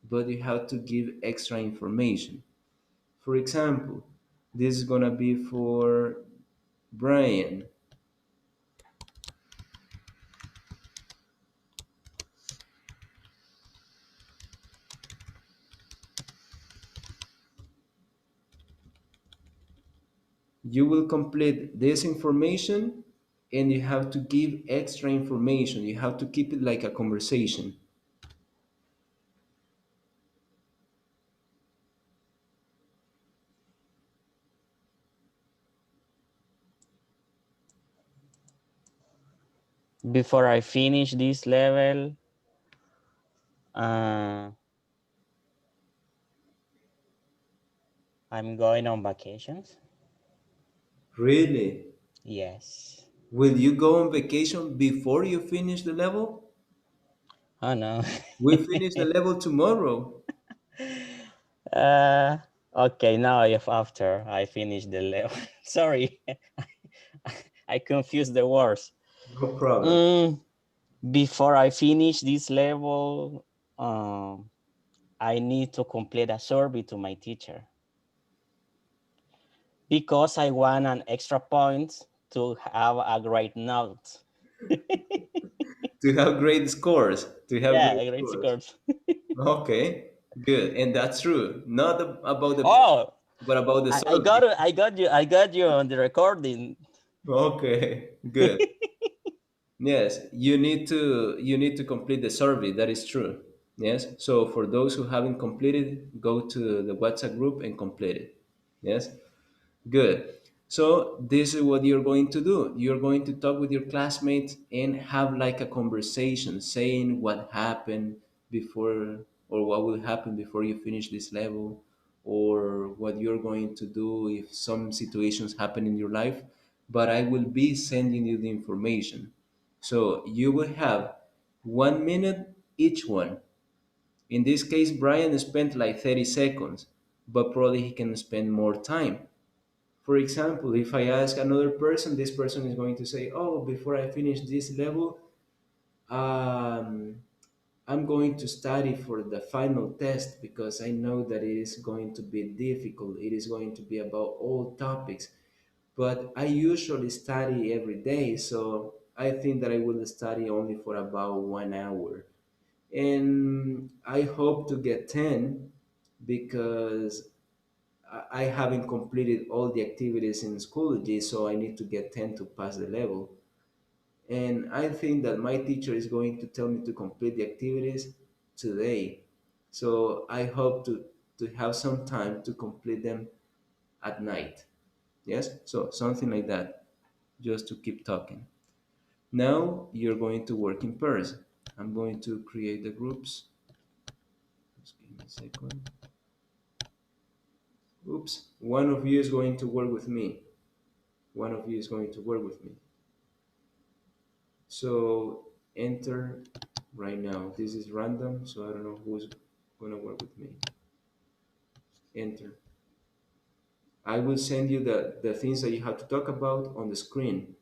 but you have to give extra information. For example, this is gonna be for Brian. You will complete this information and you have to give extra information. You have to keep it like a conversation. Before I finish this level, uh, I'm going on vacations. Really? Yes. Will you go on vacation before you finish the level? Oh no. We finish the level tomorrow. uh, okay, now if after I finish the level. Sorry. I confused the words. No problem. Before I finish this level, I need to complete a survey to my teacher because I want an extra point to have a great note. To have great scores. To have Yeah, great great scores. scores. Okay, good. And that's true. Not about the point, Oh, but about the I survey. got it. I got you on the recording. Okay, good. Yes, you need to complete the survey. That is true. Yes. So for those who haven't completed, go to the WhatsApp group and complete it. Yes. Good. So this is what you're going to do. You're going to talk with your classmates and have like a conversation, saying what happened before or what will happen before you finish this level, or what you're going to do if some situations happen in your life. But I will be sending you the information. So you will have 1 minute each one. In this case, Brian spent like 30 seconds, but probably he can spend more time. For example, if I ask another person, this person is going to say, "Oh, before I finish this level, um, I'm going to study for the final test because I know that it is going to be difficult. It is going to be about all topics. But I usually study every day, so I think that I will study only for about 1 hour." And I hope to get 10 because I haven't completed all the activities in Schoology, so I need to get 10 to pass the level. And I think that my teacher is going to tell me to complete the activities today. So I hope to have some time to complete them at night. Yes? So something like that, just to keep talking. Now you're going to work in pairs. I'm going to create the groups. Just give me a second. Oops. One of you is going to work with me. One of you is going to work with me. So enter right now. This is random, so I don't know who's going to work with me. Enter. I will send you the things that you have to talk about on the screen.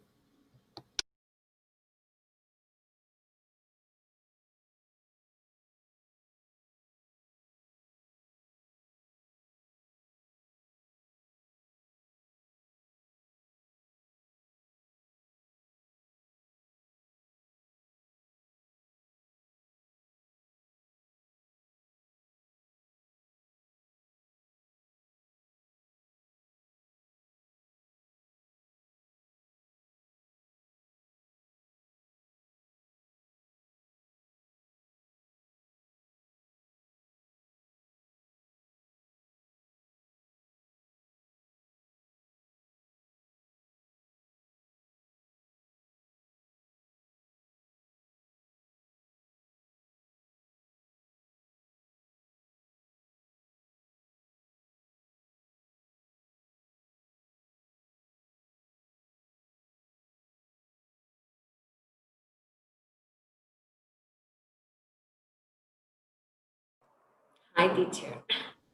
Hi, teacher.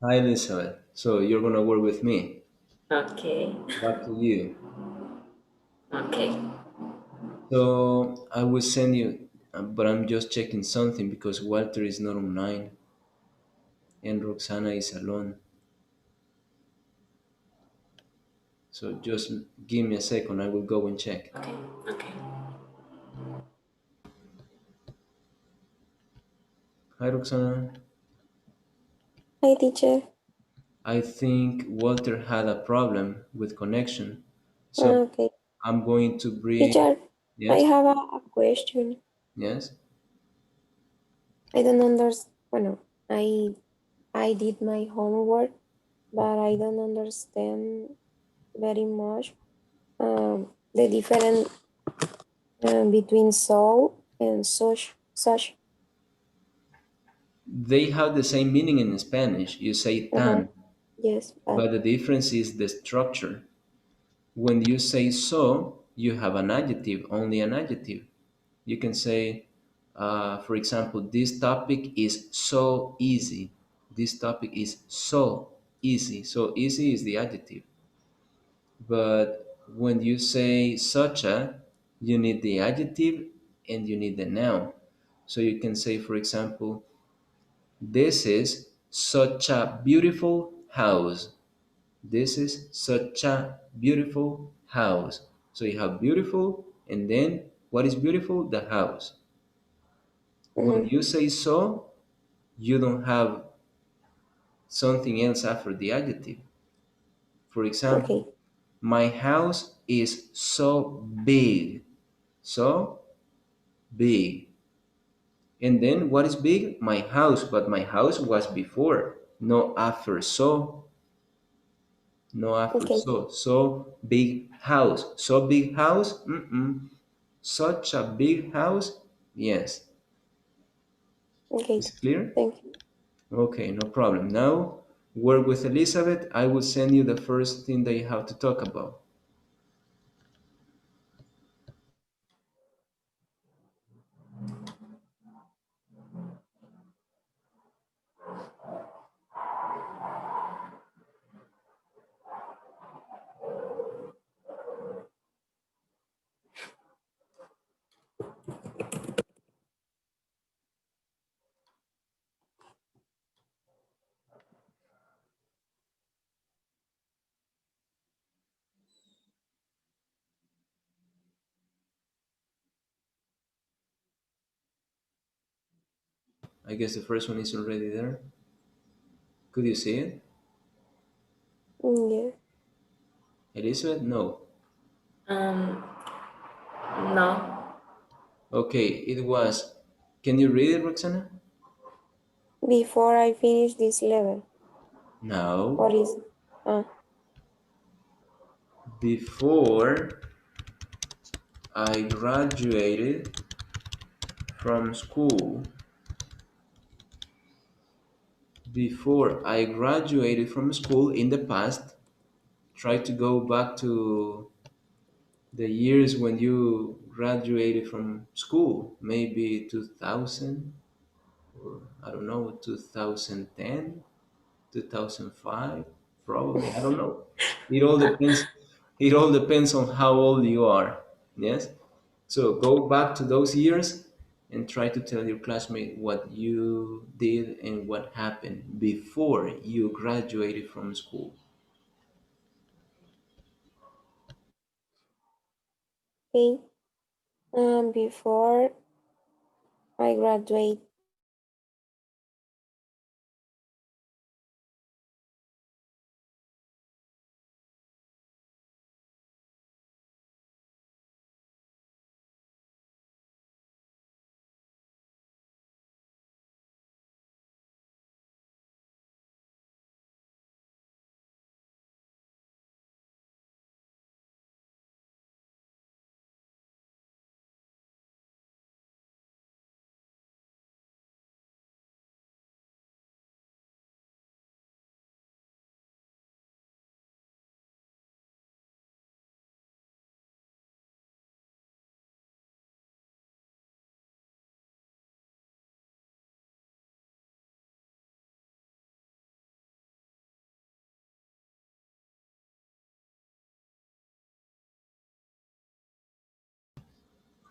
Hi, Elizabeth. So you're going to work with me. Okay. Back to you. Okay. So I will send you, but I'm just checking something because Walter is not online and Roxana is alone. So just give me a second. I will go and check. Okay. Okay. Hi, Roxana. Hi, teacher. I think Walter had a problem with connection. So Okay. I'm going to bring, Teacher, I yes, have a question. yes. I don't understand. Bueno, I did my homework, but I don't understand very much the difference between so and such. They have the same meaning in Spanish. You say Uh-huh. tan, Yes, but the difference is the structure. When you say so, you have an adjective, only an adjective. You can say, for example, this topic is so easy. This topic is so easy. So easy is the adjective. But when you say such a, you need the adjective and you need the noun. So you can say, for example, this is such a beautiful house. This is such a beautiful house. So you have beautiful, and then what is beautiful? The house. When Mm-hmm. you say so, you don't have something else after the adjective. For Okay. example, my house is so big. So big. And then what is big? My house, but my house was before, no after so. No after Okay. so. So big house. So big house? Mm-mm. Such a big house? Yes. Okay. Is it clear? Thank you. Okay, no problem. Now work with Elizabeth. I will send you the first thing that you have to talk about. I guess the first one is already there. Could you see it? Yeah. Elizabeth? No. No. Okay, it was. Can you read it, Roxana? Before I finish this level. Or No. is Before I graduated from school. Before I graduated from school in the past, try to go back to the years when you graduated from school, maybe 2000 or I don't know, 2010, 2005, probably. I don't know. It all depends. It all depends on how old you are. Yes. So go back to those years and try to tell your classmate what you did and what happened before you graduated from school. okay. Before I graduate.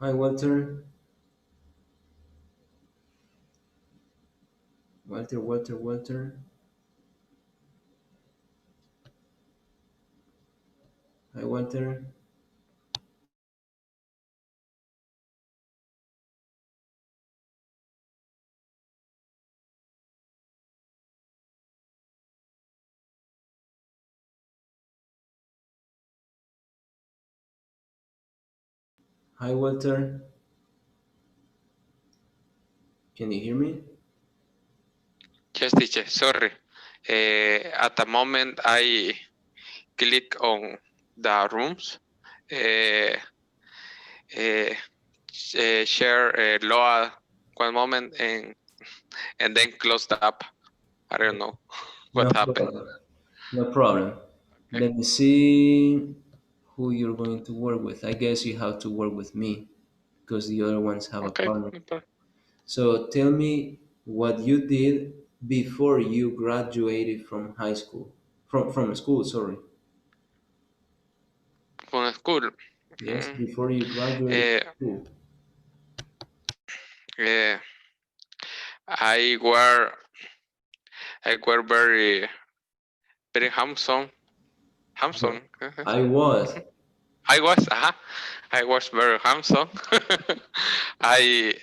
Hi, Walter. Walter. Hi, Walter. Hi, Walter. Can you hear me? Yes, teacher. Sorry. At the moment, I click on the rooms. Share Loa 1 moment and then close the app. I don't know No what happened. problem. No problem. Okay. Let me see who you're going to work with. I guess you have to work with me because the other ones have a Okay. partner. No problem. So tell me what you did before you graduated from high school. From school, sorry. From school. Yes, before you graduated Uh, from school. uh, I were very handsome. Handsome. I was. I was. I was very handsome. I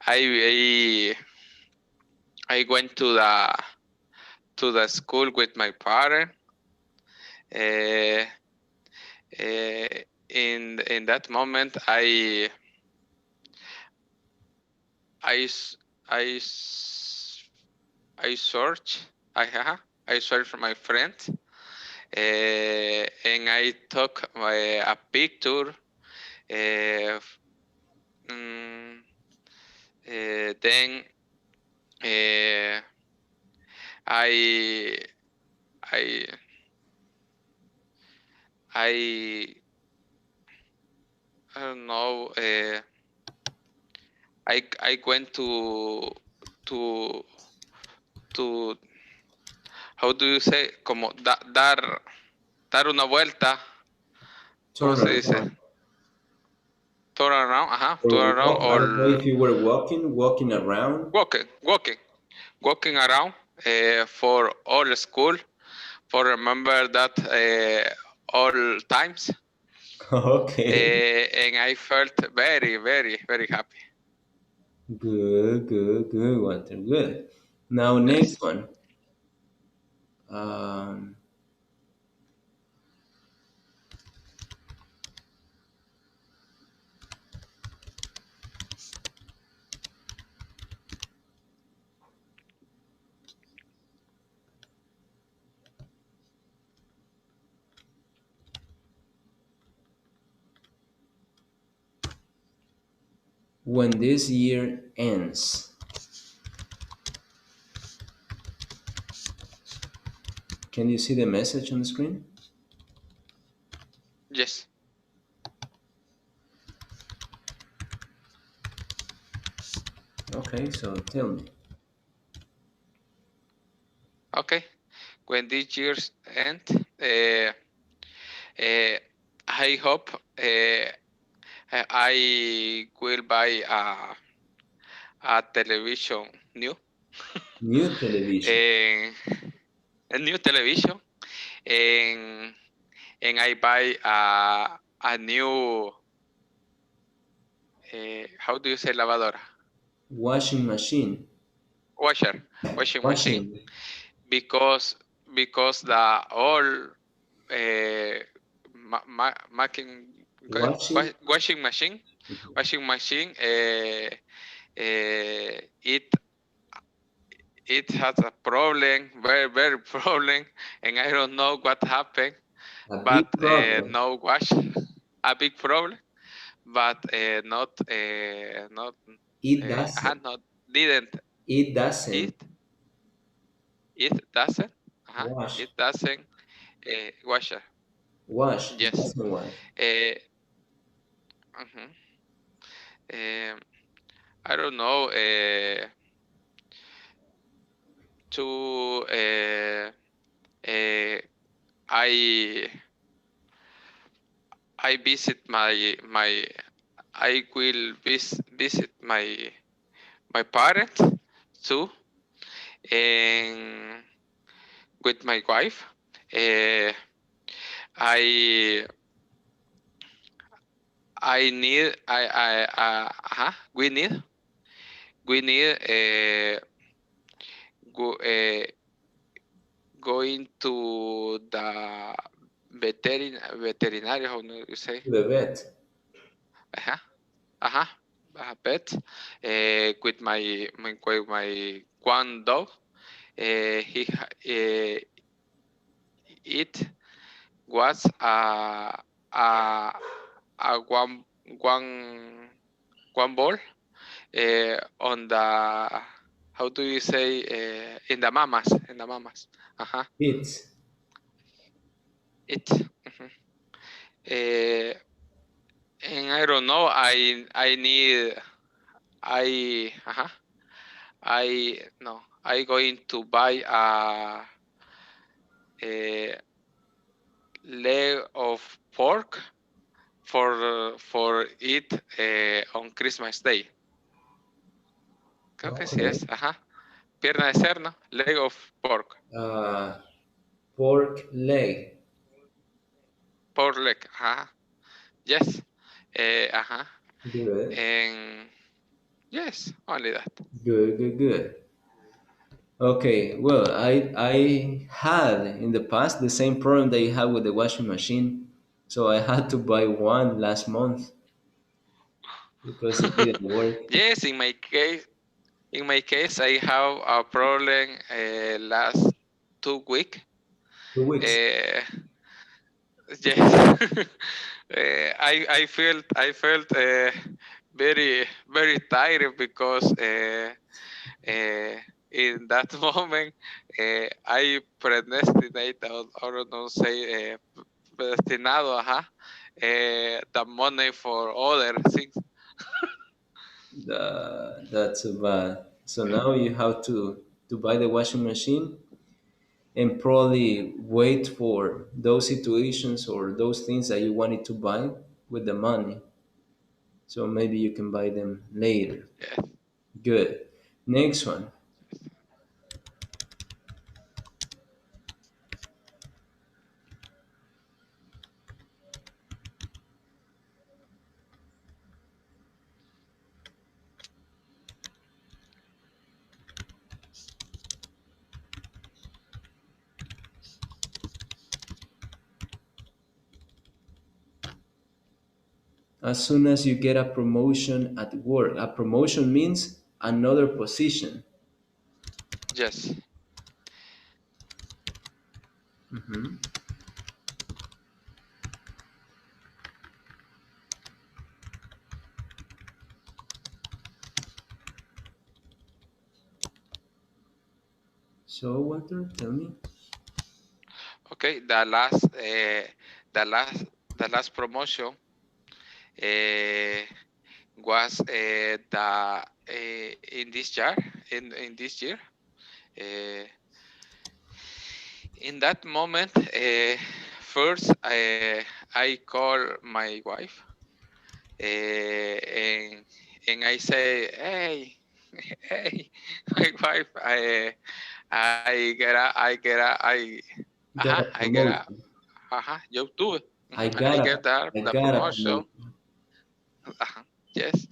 I I went to the school with my father. Uh, in that moment, I s- I s- I search. I search for my friend, and I took a picture. Uh, mm, then I I I I don't know. I went to to how do you say como dar una vuelta. ¿Cómo Turn se dice? around. Turn around. Or Turn around walk. I don't know or if you were walking around. walking around for all school. For remember that all times. Okay. And I felt very, very, very happy. Good, Walter. Good. Now, Yes. next one. Um, when this year ends. Can you see the message on the screen? Yes. Okay, so tell me. Okay. When this year's end, I hope I will buy a television new. New television. A new television, and I buy a new how do you say lavadora? Washing machine. Washing machine, Washing. because the all uh, Washing. washing machine it has a problem, very problem, and I don't know what happened, A but big problem. no wash, a big problem, but not It doesn't. not didn't It doesn't it doesn't wash. it doesn't wash. Wash. It Yes. doesn't wash. Mhm. Um, I don't know to I visit I will visit my parents too, and with my wife. Uh, I need we need go, going to the veterinary, how do you say? To the vet. Uh-huh. Uh-huh. Pet with my one dog. It was a, a one ball on the, how do you say, in the mamas. Uh-huh. It. It. Mhm. And I don't know. I need. I no. I going to buy a leg of pork for eat on Christmas Day. Creo que sí Okay. es. Ajá. Pierna de cerdo. Leg of pork. Uh, pork leg. Pork leg. Ajá. Yes. Ajá. Good. And yes, only that. Good. Okay, well, I had in the past the same problem that you had with the washing machine, so I had to buy one last month because it didn't work. Yes, in my case, I have a problem last 2 weeks. 2 weeks. Uh, yes, I felt very tired because uh, in that moment I predestinate or don't say predestinado, the money for other things. That's bad. So now you have to buy the washing machine and probably wait for those situations or those things that you wanted to buy with the money. So maybe you can buy them later. Yes. Good. Next one. As soon as you get a promotion at work. A promotion means another position. Yes. Mhm. So, Walter, tell me. Okay, the last promotion uh, was in this year in this year. Uh, in that moment, first I call my wife and I say, hey, hey, my wife, Got a I get a, promotion. yo tuve, I I got get a, that I the got a promotion, promotion. yes,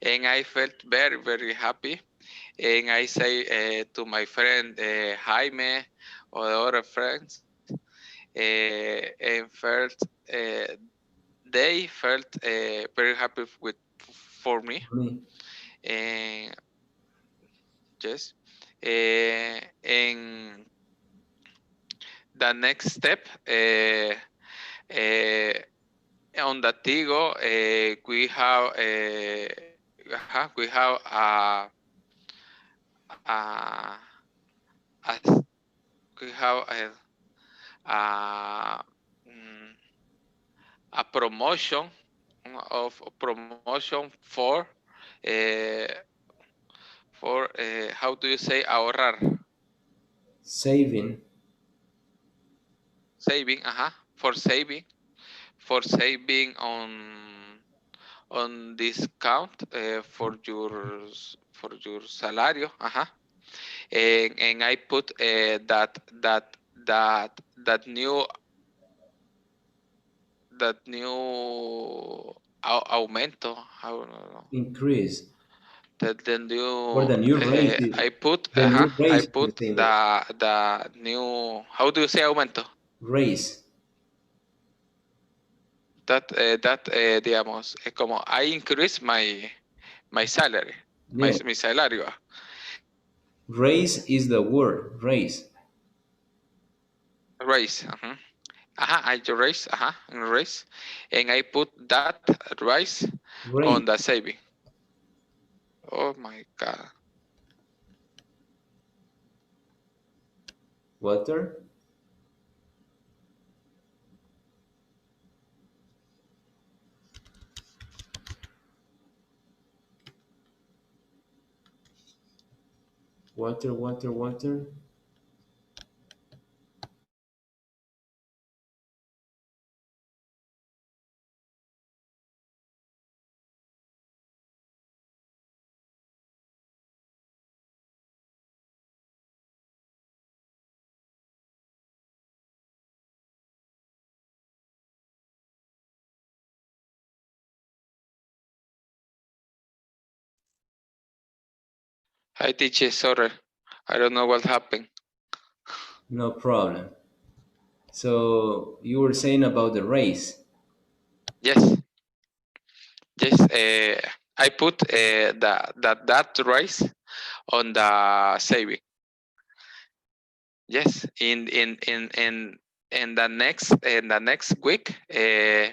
and I felt very very happy, and I say to my friend Jaime or the other friends, and felt they felt very happy with for me, Me. and yes, and the next step uh, on the Tigo we have a, a we have a, mm, a promotion of promotion uh, for how do you say ahorrar, Saving. saving, for saving on discount for your salario, and I put that new aumento, I don't know, Increase. that the Or new the new rate. The new I raise in put English. the new, how do you say aumento? Raise. That digamos como I increase my salary, Yeah. mi salario. Raise is the word. Raise. Raise. I raise, and I put that raise on Raise. the saving. Oh my God. Walter. Walter, Walter, Walter. Hi teacher, sorry. I don't know what happened. No problem. So you were saying about the raise. Yes. Yes. I put that raise on the saving. Yes. In the next week. Uh,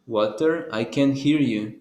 Walter, I can't hear you.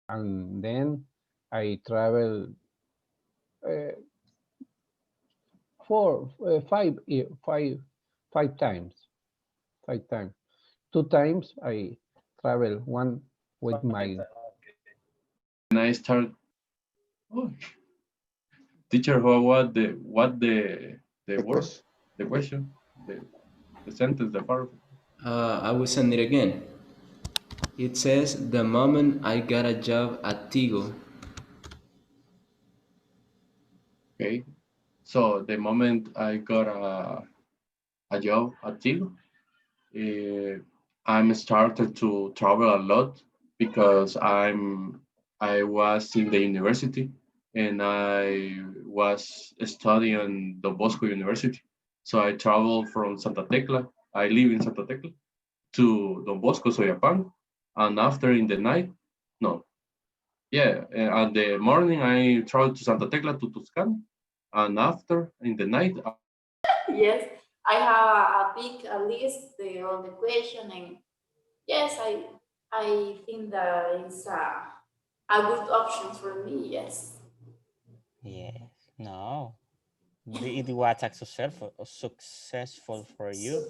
and then I travel five times. 5 times. 2 times I travel, one with my. And I start. Oh, teacher, the word, the question, the sentence, the part. I will send it again. It says, the moment I got a job at Tigo. Okay. So the moment I got a job at Tigo, I'm started to travel a lot because I was in the university and I was studying the Bosco University. So I traveled from Santa Tecla. I live in Santa Tecla to Don Bosco, Soyapan, and after in the night, no, yeah, at the morning I traveled to Santa Tecla to Tuscan, and after in the night. Yes, I have a big list on the question, and yes, I think that is a good option for me. Yes. Yes. No. It was successful for you.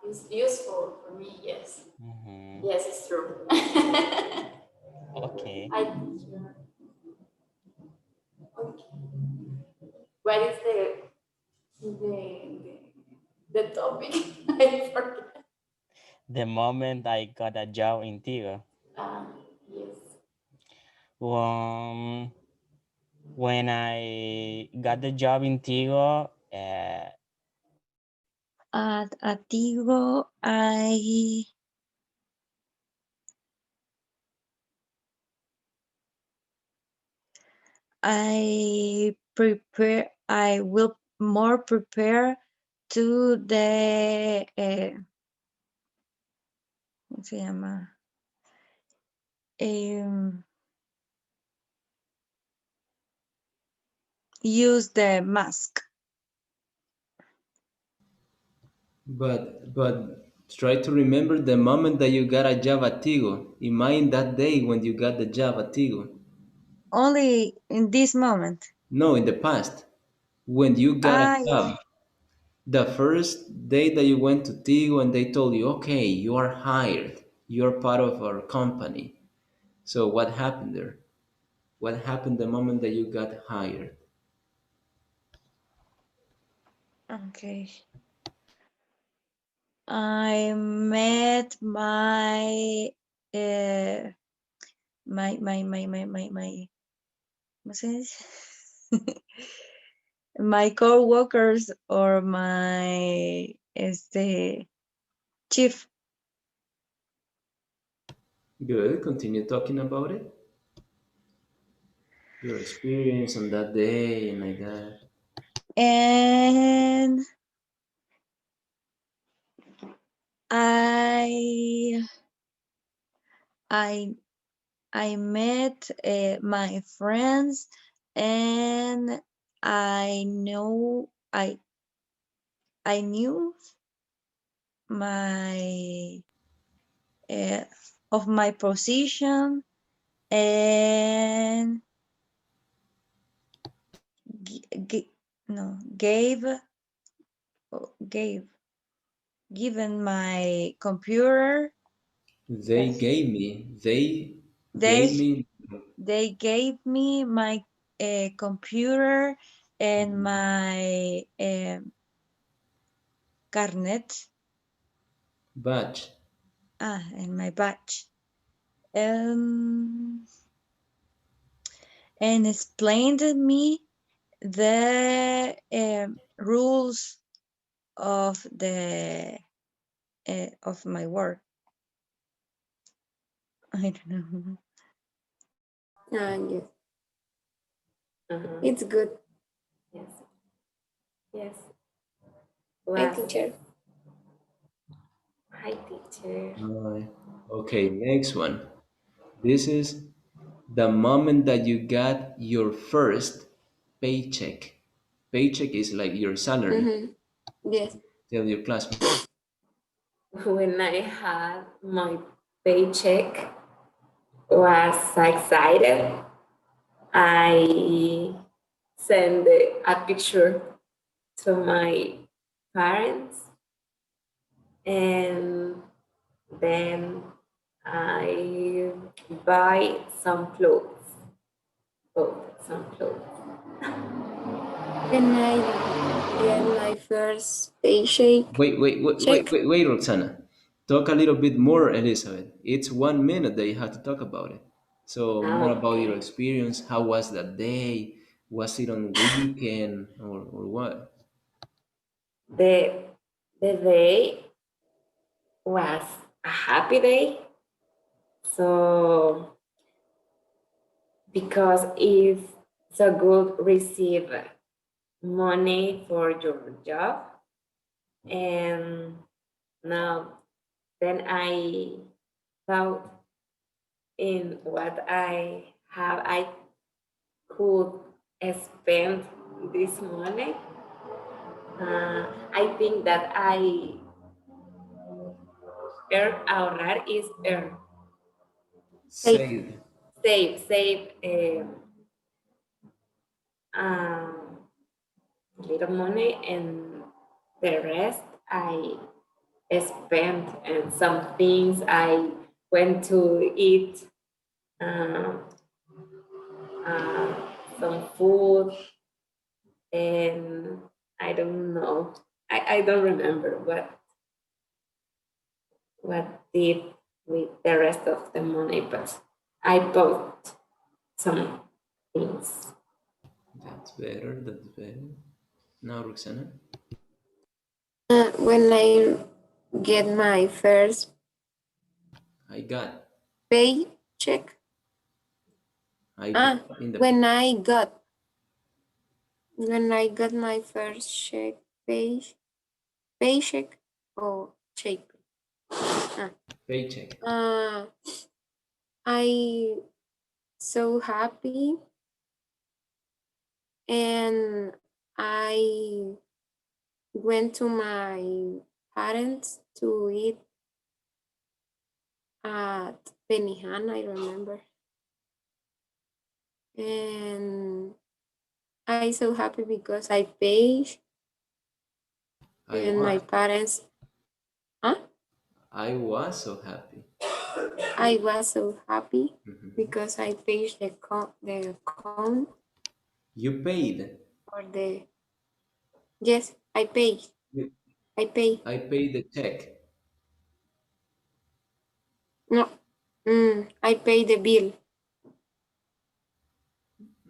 It's useful for me. Yes. Mhm. Yes, it's true. Okay. I okay. What is the the topic? I forget. The moment I got a job in Tigo. Yes. Um, when I got the job in Tigo, At Tigo, I will more prepare to the, ¿cómo se llama? Use the mask. But try to remember the moment that you got a job at Tigo. Imagine that day when you got the job at Tigo. Only in this moment. No, in the past. When you got a Yes. job. The first day that you went to Tigo and they told you, okay, you are hired. You're part of our company. So what happened there? What happened the moment that you got hired? Okay. I met my ¿cómo se dice? My co-workers or my chief. Good. Continue talking about it. Your experience on that day and like that. And I met my friends, and I knew my of my position, and given my computer. They Yes. gave me. They They gave me. they gave me my computer and my carnet. Badge. And my badge. And explained to me the rules of of my work. I don't know. Yes. It's good. Yes. Yes. Hi, Class. teacher. Hi, teacher. Okay, next one. This is the moment that you got your first paycheck. Paycheck is like your salary. Yes. Tell your classmate. When I had my paycheck, was excited. I sent a picture to my parents, and then I buy some clothes. Bought some clothes. When I get my first paycheck, Wait, Roxana. Talk a little bit more, Elizabeth. It's 1 minute that you have to talk about it. So more about your Okay. experience. How was that day? Was it on weekend or what? The the day was a happy day. So because if so good receive money for your job, and now then I thought in what I could spend this money. I think that ahorrar is earn. Save. Save um, little money, and the rest I spent and some things I went to eat um, uh, some food, and I don't know. I don't remember what did with the rest of the money, but I bought some things. That's better. That's better. Now, Roxana. when I get my first I got. paycheck, I got in the. when I got my first paycheck or check. Paycheck. I so happy, and I went to my parents to eat at Benihana, I remember. And I so happy because I paid, and my parents, I was so happy. I was so happy because I paid the account. You paid. For the yes, I paid. I paid. I paid the check. No, I paid the bill.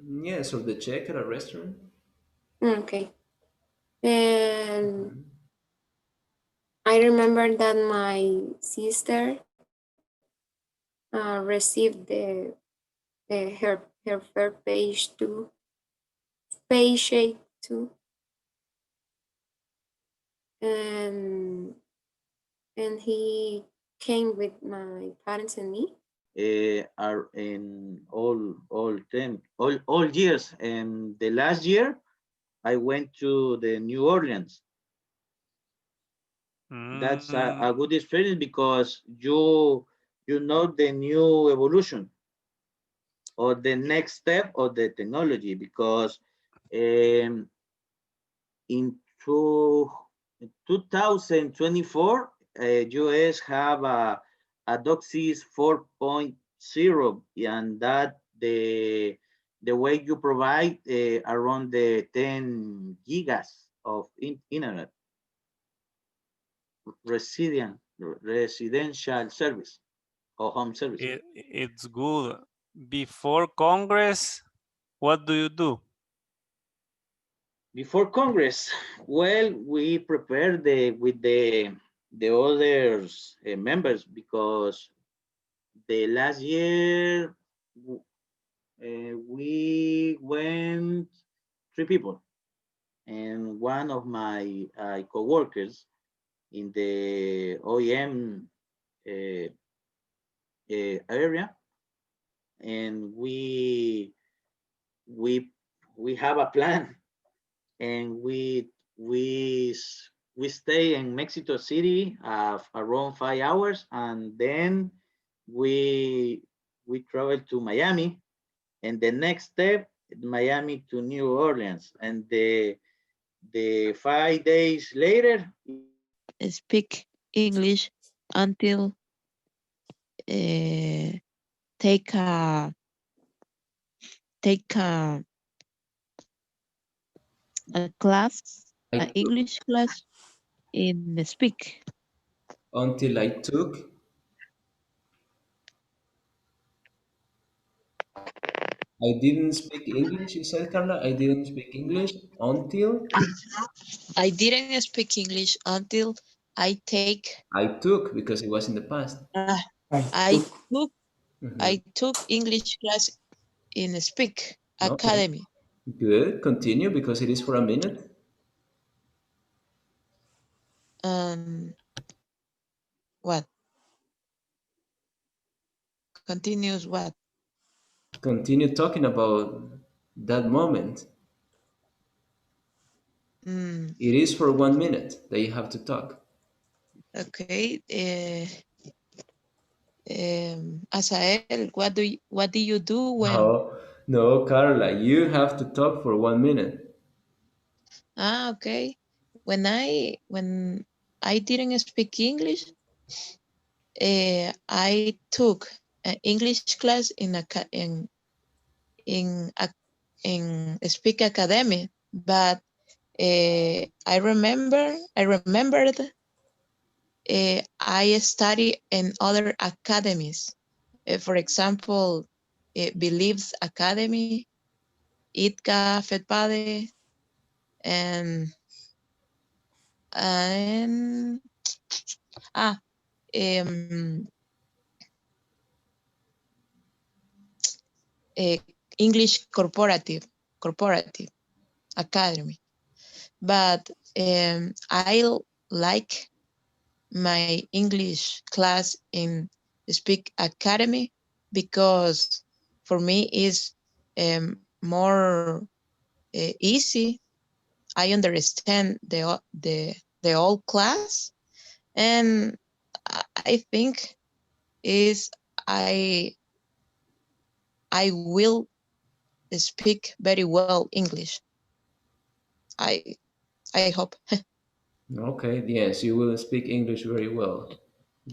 Yes, or the check at a restaurant. Okay. And I remember that my sister received her first paycheck too, and he came with my parents and me. Are in all years. And the last year, I went to the New Orleans. That's a good experience because you know the new evolution or the next step of the technology, because in 2024, US have a DOCSIS 4.0, and that the way you provide around the 10 gigas of internet residential service or home service. It's good. Before Congress, what do you do? Before Congress, well, we prepare with the others members, because the last year we went 3 people, and one of my co-workers in the OEM area, and we we have a plan, and we stay in Mexico City around 5 hours, and then we we travel to Miami, and the next step, Miami to New Orleans, and the 5 days later, Speak English until take a class, I an took English class in the speak. until I took. I didn't speak English, you said, Carla? I didn't speak English until I didn't speak English until I take I took, because it was in the past. uh, took. I took English class in the Speak Okay, Academy. good. Continue, because it is for a minute. Um, what continues? What? Continue talking about that moment. Mm, It is for 1 minute that you have to talk. okay. Asael, what do you do when? No, no, Carla, you have to talk for 1 minute. Okay. When I didn't speak English, I took an English class in a, in Speak Academy, but I remembered I study in other academies. For example, Believes Academy, ITCA, FEDPADE, and and ah um, eh, English corporative academy. But I like my English class in Speak Academy because for me is more easy. I understand the whole class, and I think is I I will speak very well English. I I hope. Okay, yes, you will speak English very well.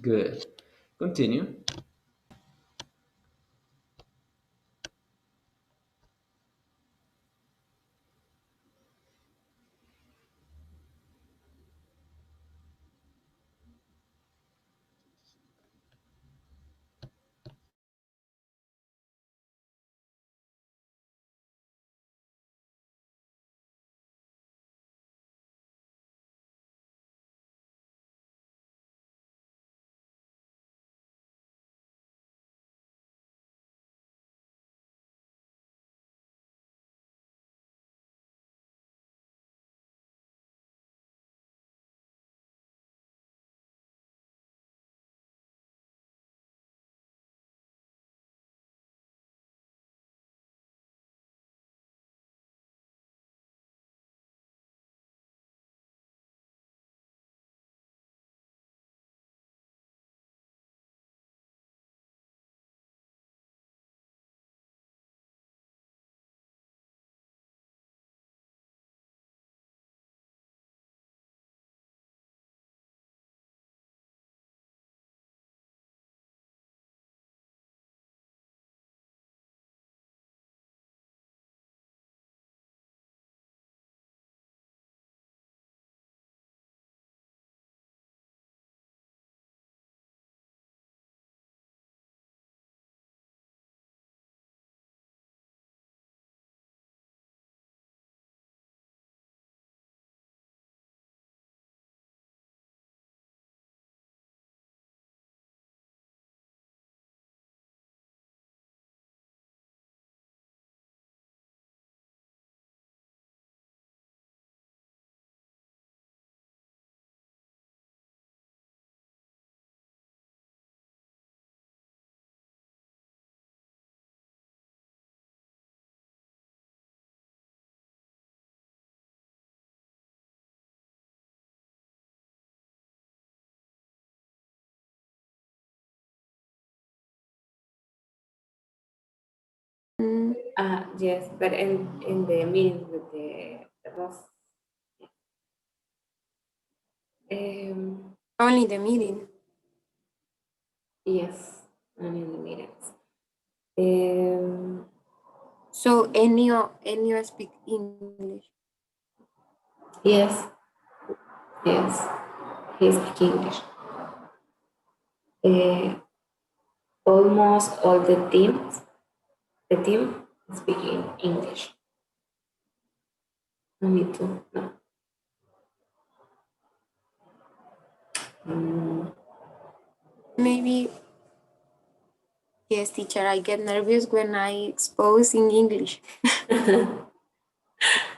Good. Continue. Yes, but in the meetings with the boss. Only the meeting. Yes, only in the meetings. So Enio speak English. Yes, yes, he speaks English. Uh, Almost all the team speaking English. Me too. No. Mm, Maybe yes, teacher. I get nervous when I expose in English.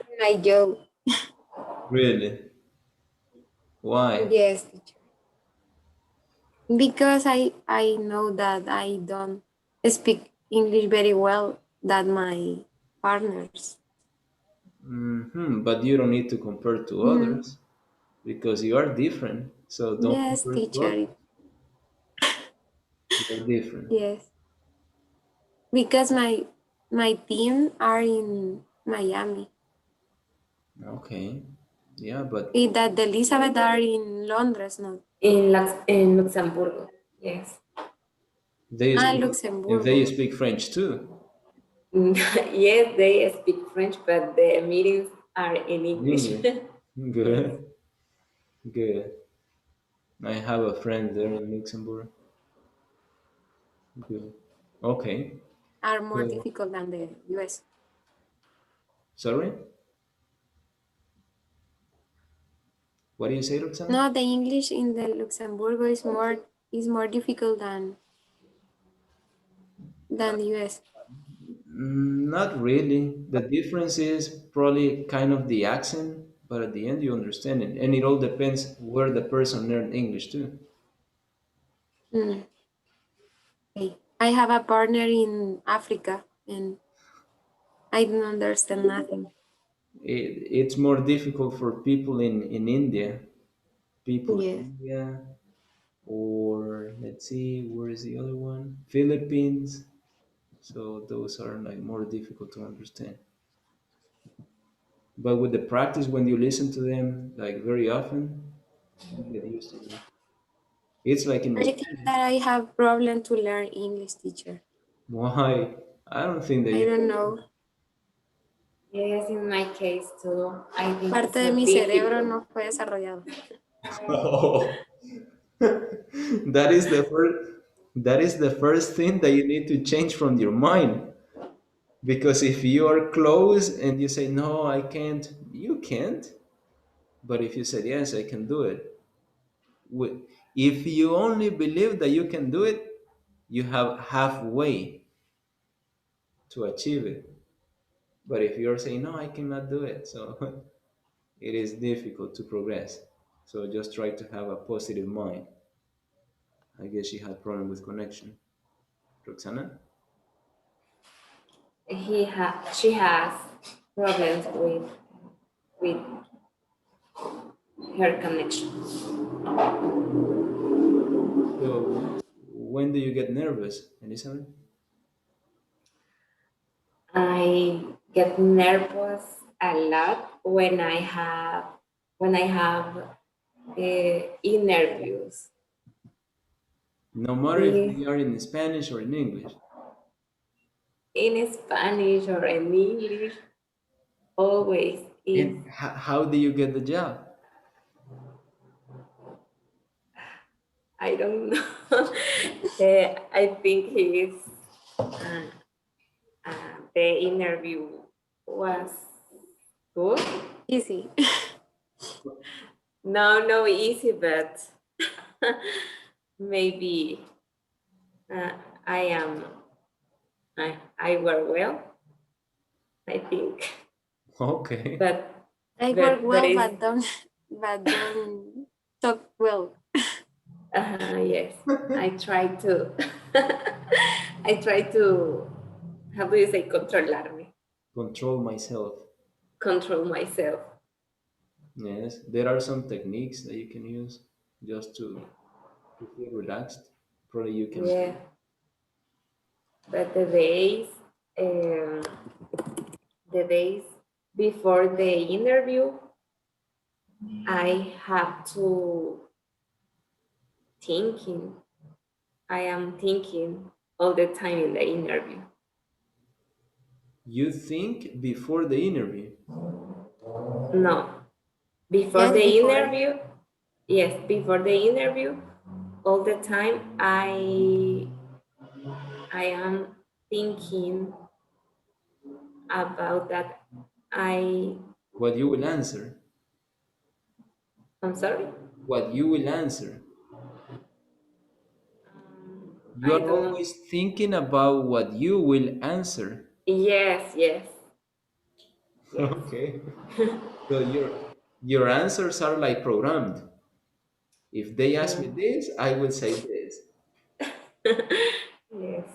When I joke. Really? Why? Yes, teacher. Because I know that I don't speak English very well than my partners. But you don't need to compare to Mhm. others because you are different. So don't Yes, compare to others. teacher. You're different. Yes, because my team are in Miami. Okay. Yeah, but That the Elizabeth are in Londres, no? in Luxembourg. Yes. they Ah, speak, and they Luxembourg. speak French too. Yes, they speak French, but the meetings are in In English. English. Yes. Good. Good. I have a friend there in Luxembourg. Good. Okay. Are more So, difficult than the US. sorry? What do you say, Roxana? No, the English in the Luxembourg is more difficult than the US. Not really. The difference is probably kind of the accent, but at the end you understand it. And it all depends where the person learned English too. Mm. Okay. I have a partner in Africa and I don't understand nothing. It's more difficult for people in India. People in Yes. India, or let's see, where is the other one? Philippines. So those are like more difficult to understand. But with the practice, when you listen to them like very often, you get used to them. It's like in I think Spanish. that I have problem to learn English, teacher. Why? I don't think that I you. don't know. Yes, in my case too. I think Parte it's de so mi cerebro difficult. no fue desarrollado. Oh, that is the first. That is the first thing that you need to change from your mind. Because if you are close and you say no, I can't, you can't. But if you said yes, I can do it. If you only believe that you can do it, you have halfway to achieve it. But if you're saying no, I cannot do it, so it is difficult to progress. So just try to have a positive mind. I guess she had problem with connection. Roxana? She has problems with her connection. So when do you get nervous, Elizabeth? I get nervous a lot when I have interviews No matter if in they are in Spanish or in English. Spanish or in English. Always is. And how do you get the job? I don't know. I think uh, the interview was good. Easy. No, no easy, but maybe uh, I am. I work well, I think, Okay. but I work but well, it's but don't talk well. yes. I try to I try to, how do you say, controlarme, Control myself. control myself. Yes, there are some techniques that you can use just to feel relaxed. Probably you can. Yeah, but the days um, the days before the interview, I have to thinking. I am thinking all the time in the interview. You think before the interview. No, before Yes, the before. interview, yes, before the interview, all the time I am thinking about that. What you will answer. I'm sorry. What you will answer. You I are don't. always thinking about what you will answer. Yes, yes, yes. Okay. So your answers are like programmed. If they ask me this, I will say this. Yes.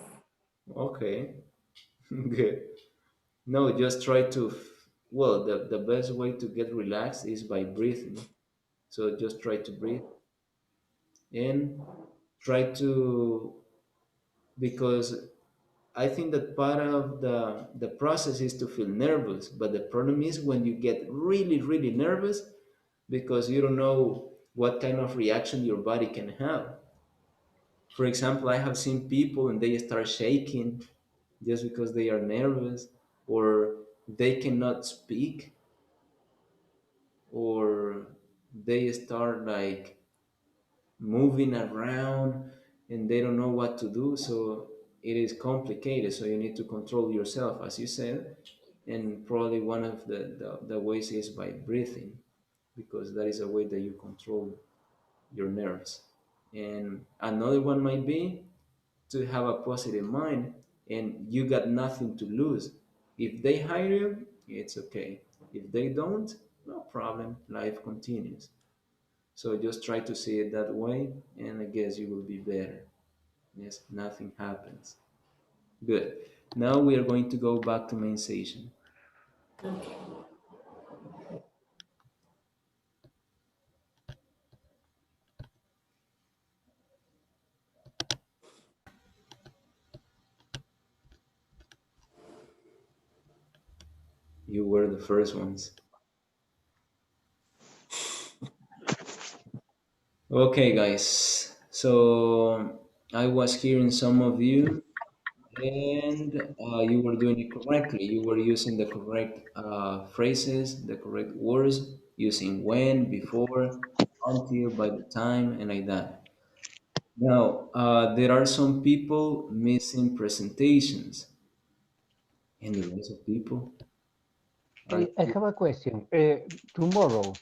Okay. Good. No, just try to, well, the best way to get relaxed is by breathing. So just try to breathe and try to, because I think that part of the process is to feel nervous, but the problem is when you get really, really nervous because you don't know what kind of reaction your body can have. For example, I have seen people and they start shaking just because they are nervous, or they cannot speak, or they start like moving around and they don't know what to do. So it is complicated. So you need to control yourself, as you said. And probably one of the ways is by breathing, because that is a way that you control your nerves. And another one might be to have a positive mind, and you got nothing to lose. If they hire you, it's okay. If they don't, no problem. Life continues. So just try to see it that way, and I guess you will be better. Yes, nothing happens. Good. Now we are going to go back to main session. You were the first ones. Okay, guys. So I was hearing some of you, and you were doing it correctly. You were using the correct phrases, the correct words, using when, before, until, by the time, and like that. Now, there are some people missing presentations, and the rest of people are. I have a question. Tomorrow,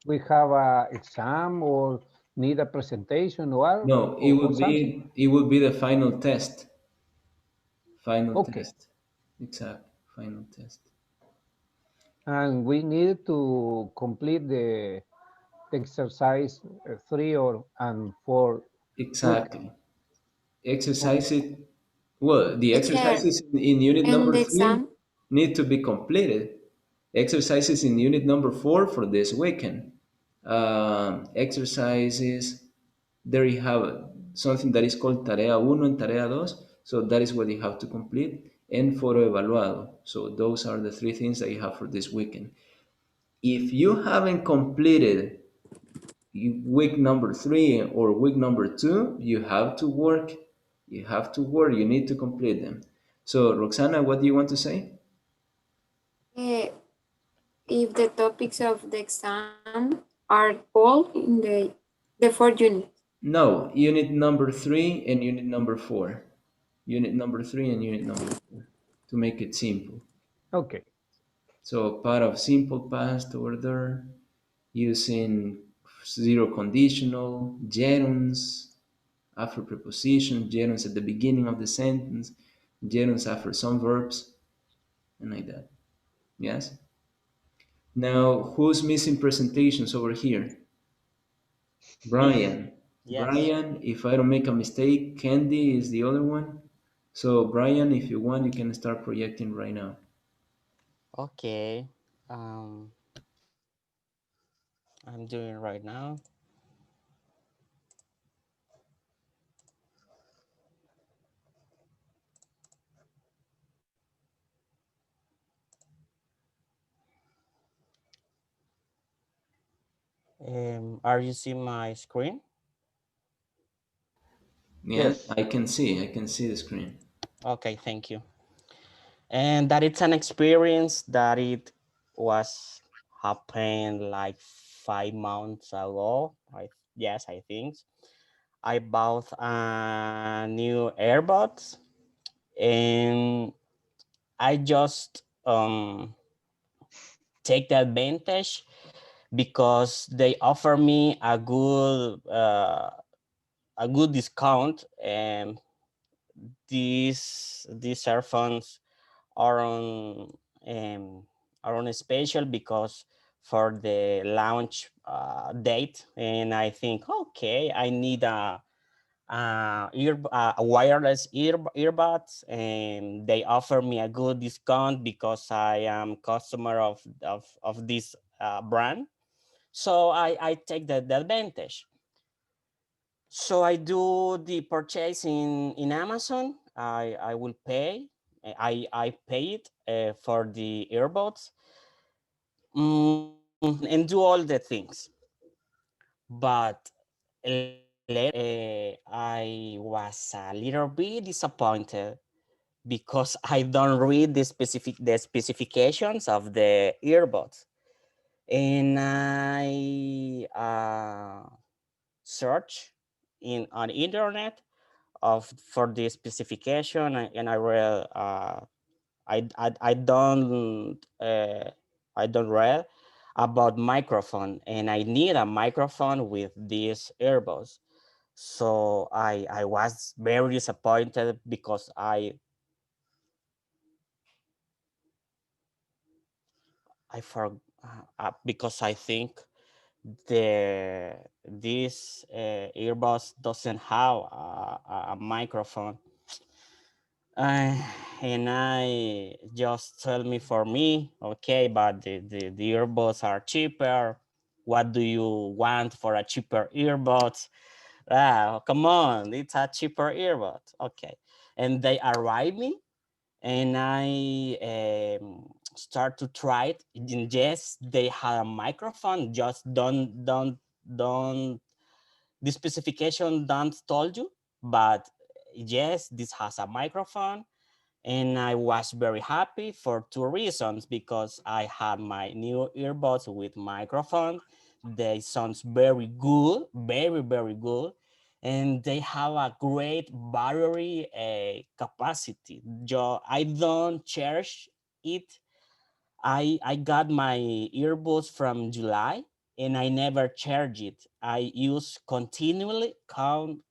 we have a exam or need a presentation No, or something? it would be the final test. Final Okay. test. Exactly. Final test. And we need to complete the exercise 3 and 4 weekend. Exactly. Okay. Exercises. Well, the Teacher, exercises in unit and number the three exam? need to be completed. Exercises in unit number 4 for this weekend. Exercises, there you have something that is called Tarea uno and Tarea dos. So that is what you have to complete. And Foro Evaluado. So those are the 3 things that you have for this weekend. If you haven't completed week number 3 or week number 2, you have to work. You have to work. You need to complete them. So, Roxana, what do you want to say? Uh, if the topics of the exam are all in the 4 units. No, unit number 3 and unit number 4. Unit number 3 and unit number 4, to make it simple. Okay. So, part of simple past over there, using zero conditional, gerunds after preposition, gerunds at the beginning of the sentence, gerunds after some verbs, and like that. Yes? Now, who's missing presentations over here? Brian. Yes. Brian, if I don't make a mistake, Candy is the other one. So, Brian, if you want, you can start projecting right now. Okay. Um, I'm doing right now. Are you seeing my screen? Yes, Yes. I can see the screen. Okay, thank you. And that it's an experience that it was happened like 5 months ago. Yes, I think. I bought a new earbuds and I just take the advantage because they offer me a good discount, and these earphones are on a special because for the launch date, and I think okay, I need a wireless earbuds, and they offer me a good discount because I am customer of this brand. So I take the advantage. So I do the purchase in Amazon. I will pay. I paid for the earbuds, and do all the things. But later, I was a little bit disappointed because I don't read the specifications of the earbuds, and I search on internet of for the specification, and I read I don't I don't read about microphone, and I need a microphone with these earbuds. So I was very disappointed because I for because I think this earbuds doesn't have a microphone. Uh, and I just tell me for me, okay, but the earbuds are cheaper. What do you want for a cheaper earbuds? Come on, it's a cheaper earbud. Okay. And they arrive me, and I start to try it. And yes, they have a microphone. Just don't. The specification don't told you, but yes, this has a microphone, and I was very happy for two reasons, because I had my new earbuds with microphone. They sounds very good, very good, and they have a great battery capacity. I don't charge it. I got my earbuds from July, and I never charge it. I use continually,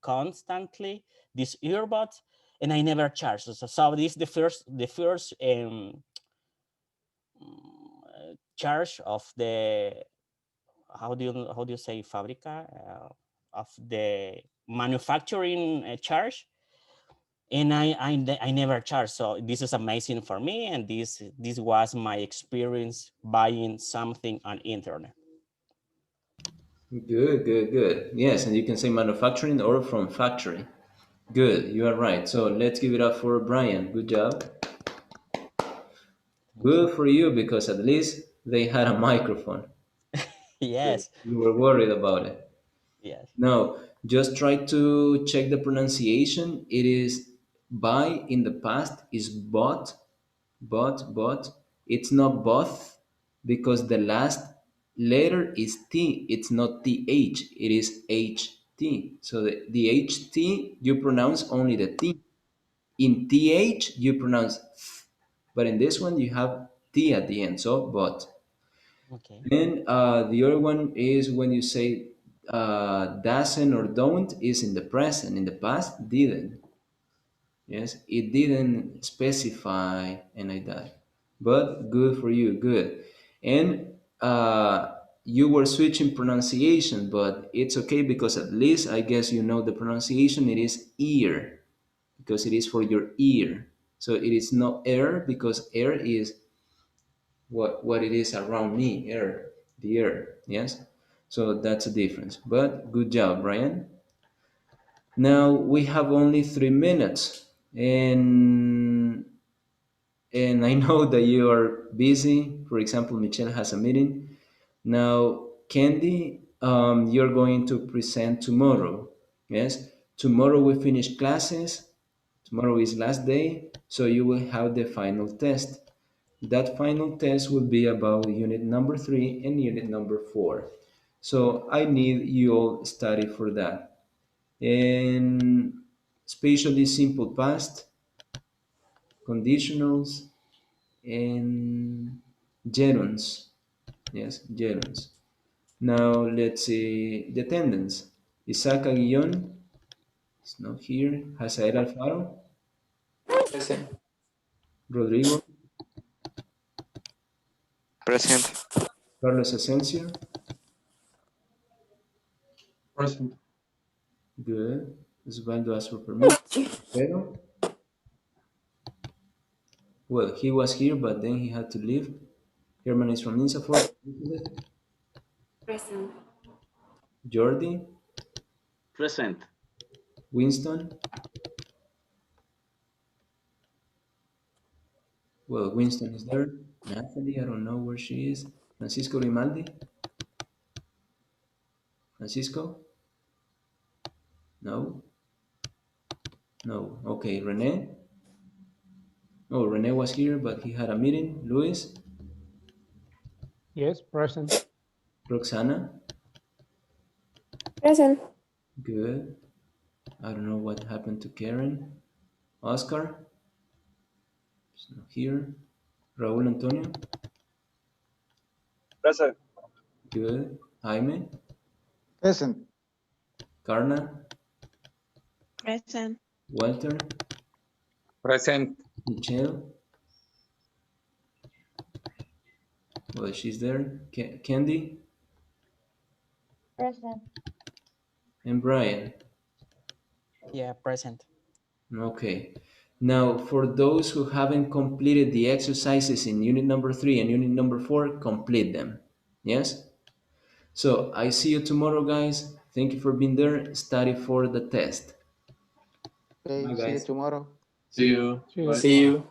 constantly these earbuds, and I never charge. So this is the first charge of the, how do you say, fabrica, of the manufacturing charge, and I never charge. So this is amazing for me, and this was my experience buying something on internet. Good, good, good. Yes, and you can say manufacturing or from factory. Good, you are right. So let's give it up for Brian. Good job. Thank you. Good for you, because at least they had a microphone. Yes. You were worried about it. Yes. No, just try to check the pronunciation. It is buy in the past is bought, but. It's not both, because the last letter is T. It's not TH, it is HT. So the HT, you pronounce only the T. In TH, you pronounce th. But in this one, you have T at the end, so but. Okay. Then the other one is when you say doesn't or don't is in the present. In the past, didn't. Yes, it didn't specify and like that. But good for you, good. And you were switching pronunciation, but it's okay, because at least I guess you know the pronunciation. It is ear, because it is for your ear. So it is not air, because air is what it is around me, air, the air. Yes. So that's a difference. But good job, Brian. Now we have only 3 minutes, and I know that you are busy. For example, Michelle has a meeting now. Candy, you're going to present tomorrow. Yes, tomorrow we finish classes. Tomorrow is last day, so you will have the final test. That final test will be about unit number 3 and unit number 4. So I need you all study for that. And especially simple past, conditionals, and gerunds. Yes, gerunds. Now let's see the attendance. Isaac Aguillon is not here. Hazael Alfaro, Present. Rodrigo, Present. Carlos Asensio, Present. good. Osvaldo asked for permission. Pedro, well, he was here, but then he had to leave. Herman is from Insafort. Present. Jordi, Present. Winston. Well, Winston is there. Natalie, I don't know where she is. Francisco Grimaldi. Francisco? No. No. Okay, Rene. Oh, Rene was here, but he had a meeting. Luis, Yes, present. Roxana. Present. Good. I don't know what happened to Karen. Oscar. He's not here. Raúl Antonio. Present. Good. Jaime. Present. Carla. Present. Walter. Present. Michelle. Well, she's there. Candy Present. and Brian. Yeah, present. Okay. Now, for those who haven't completed the exercises in unit number 3 and unit number 4, complete them. Yes? So, I see you tomorrow, guys. Thank you for being there. Study for the test. Okay, Bye, see you guys. tomorrow. See you. See you Bye. See tomorrow. you.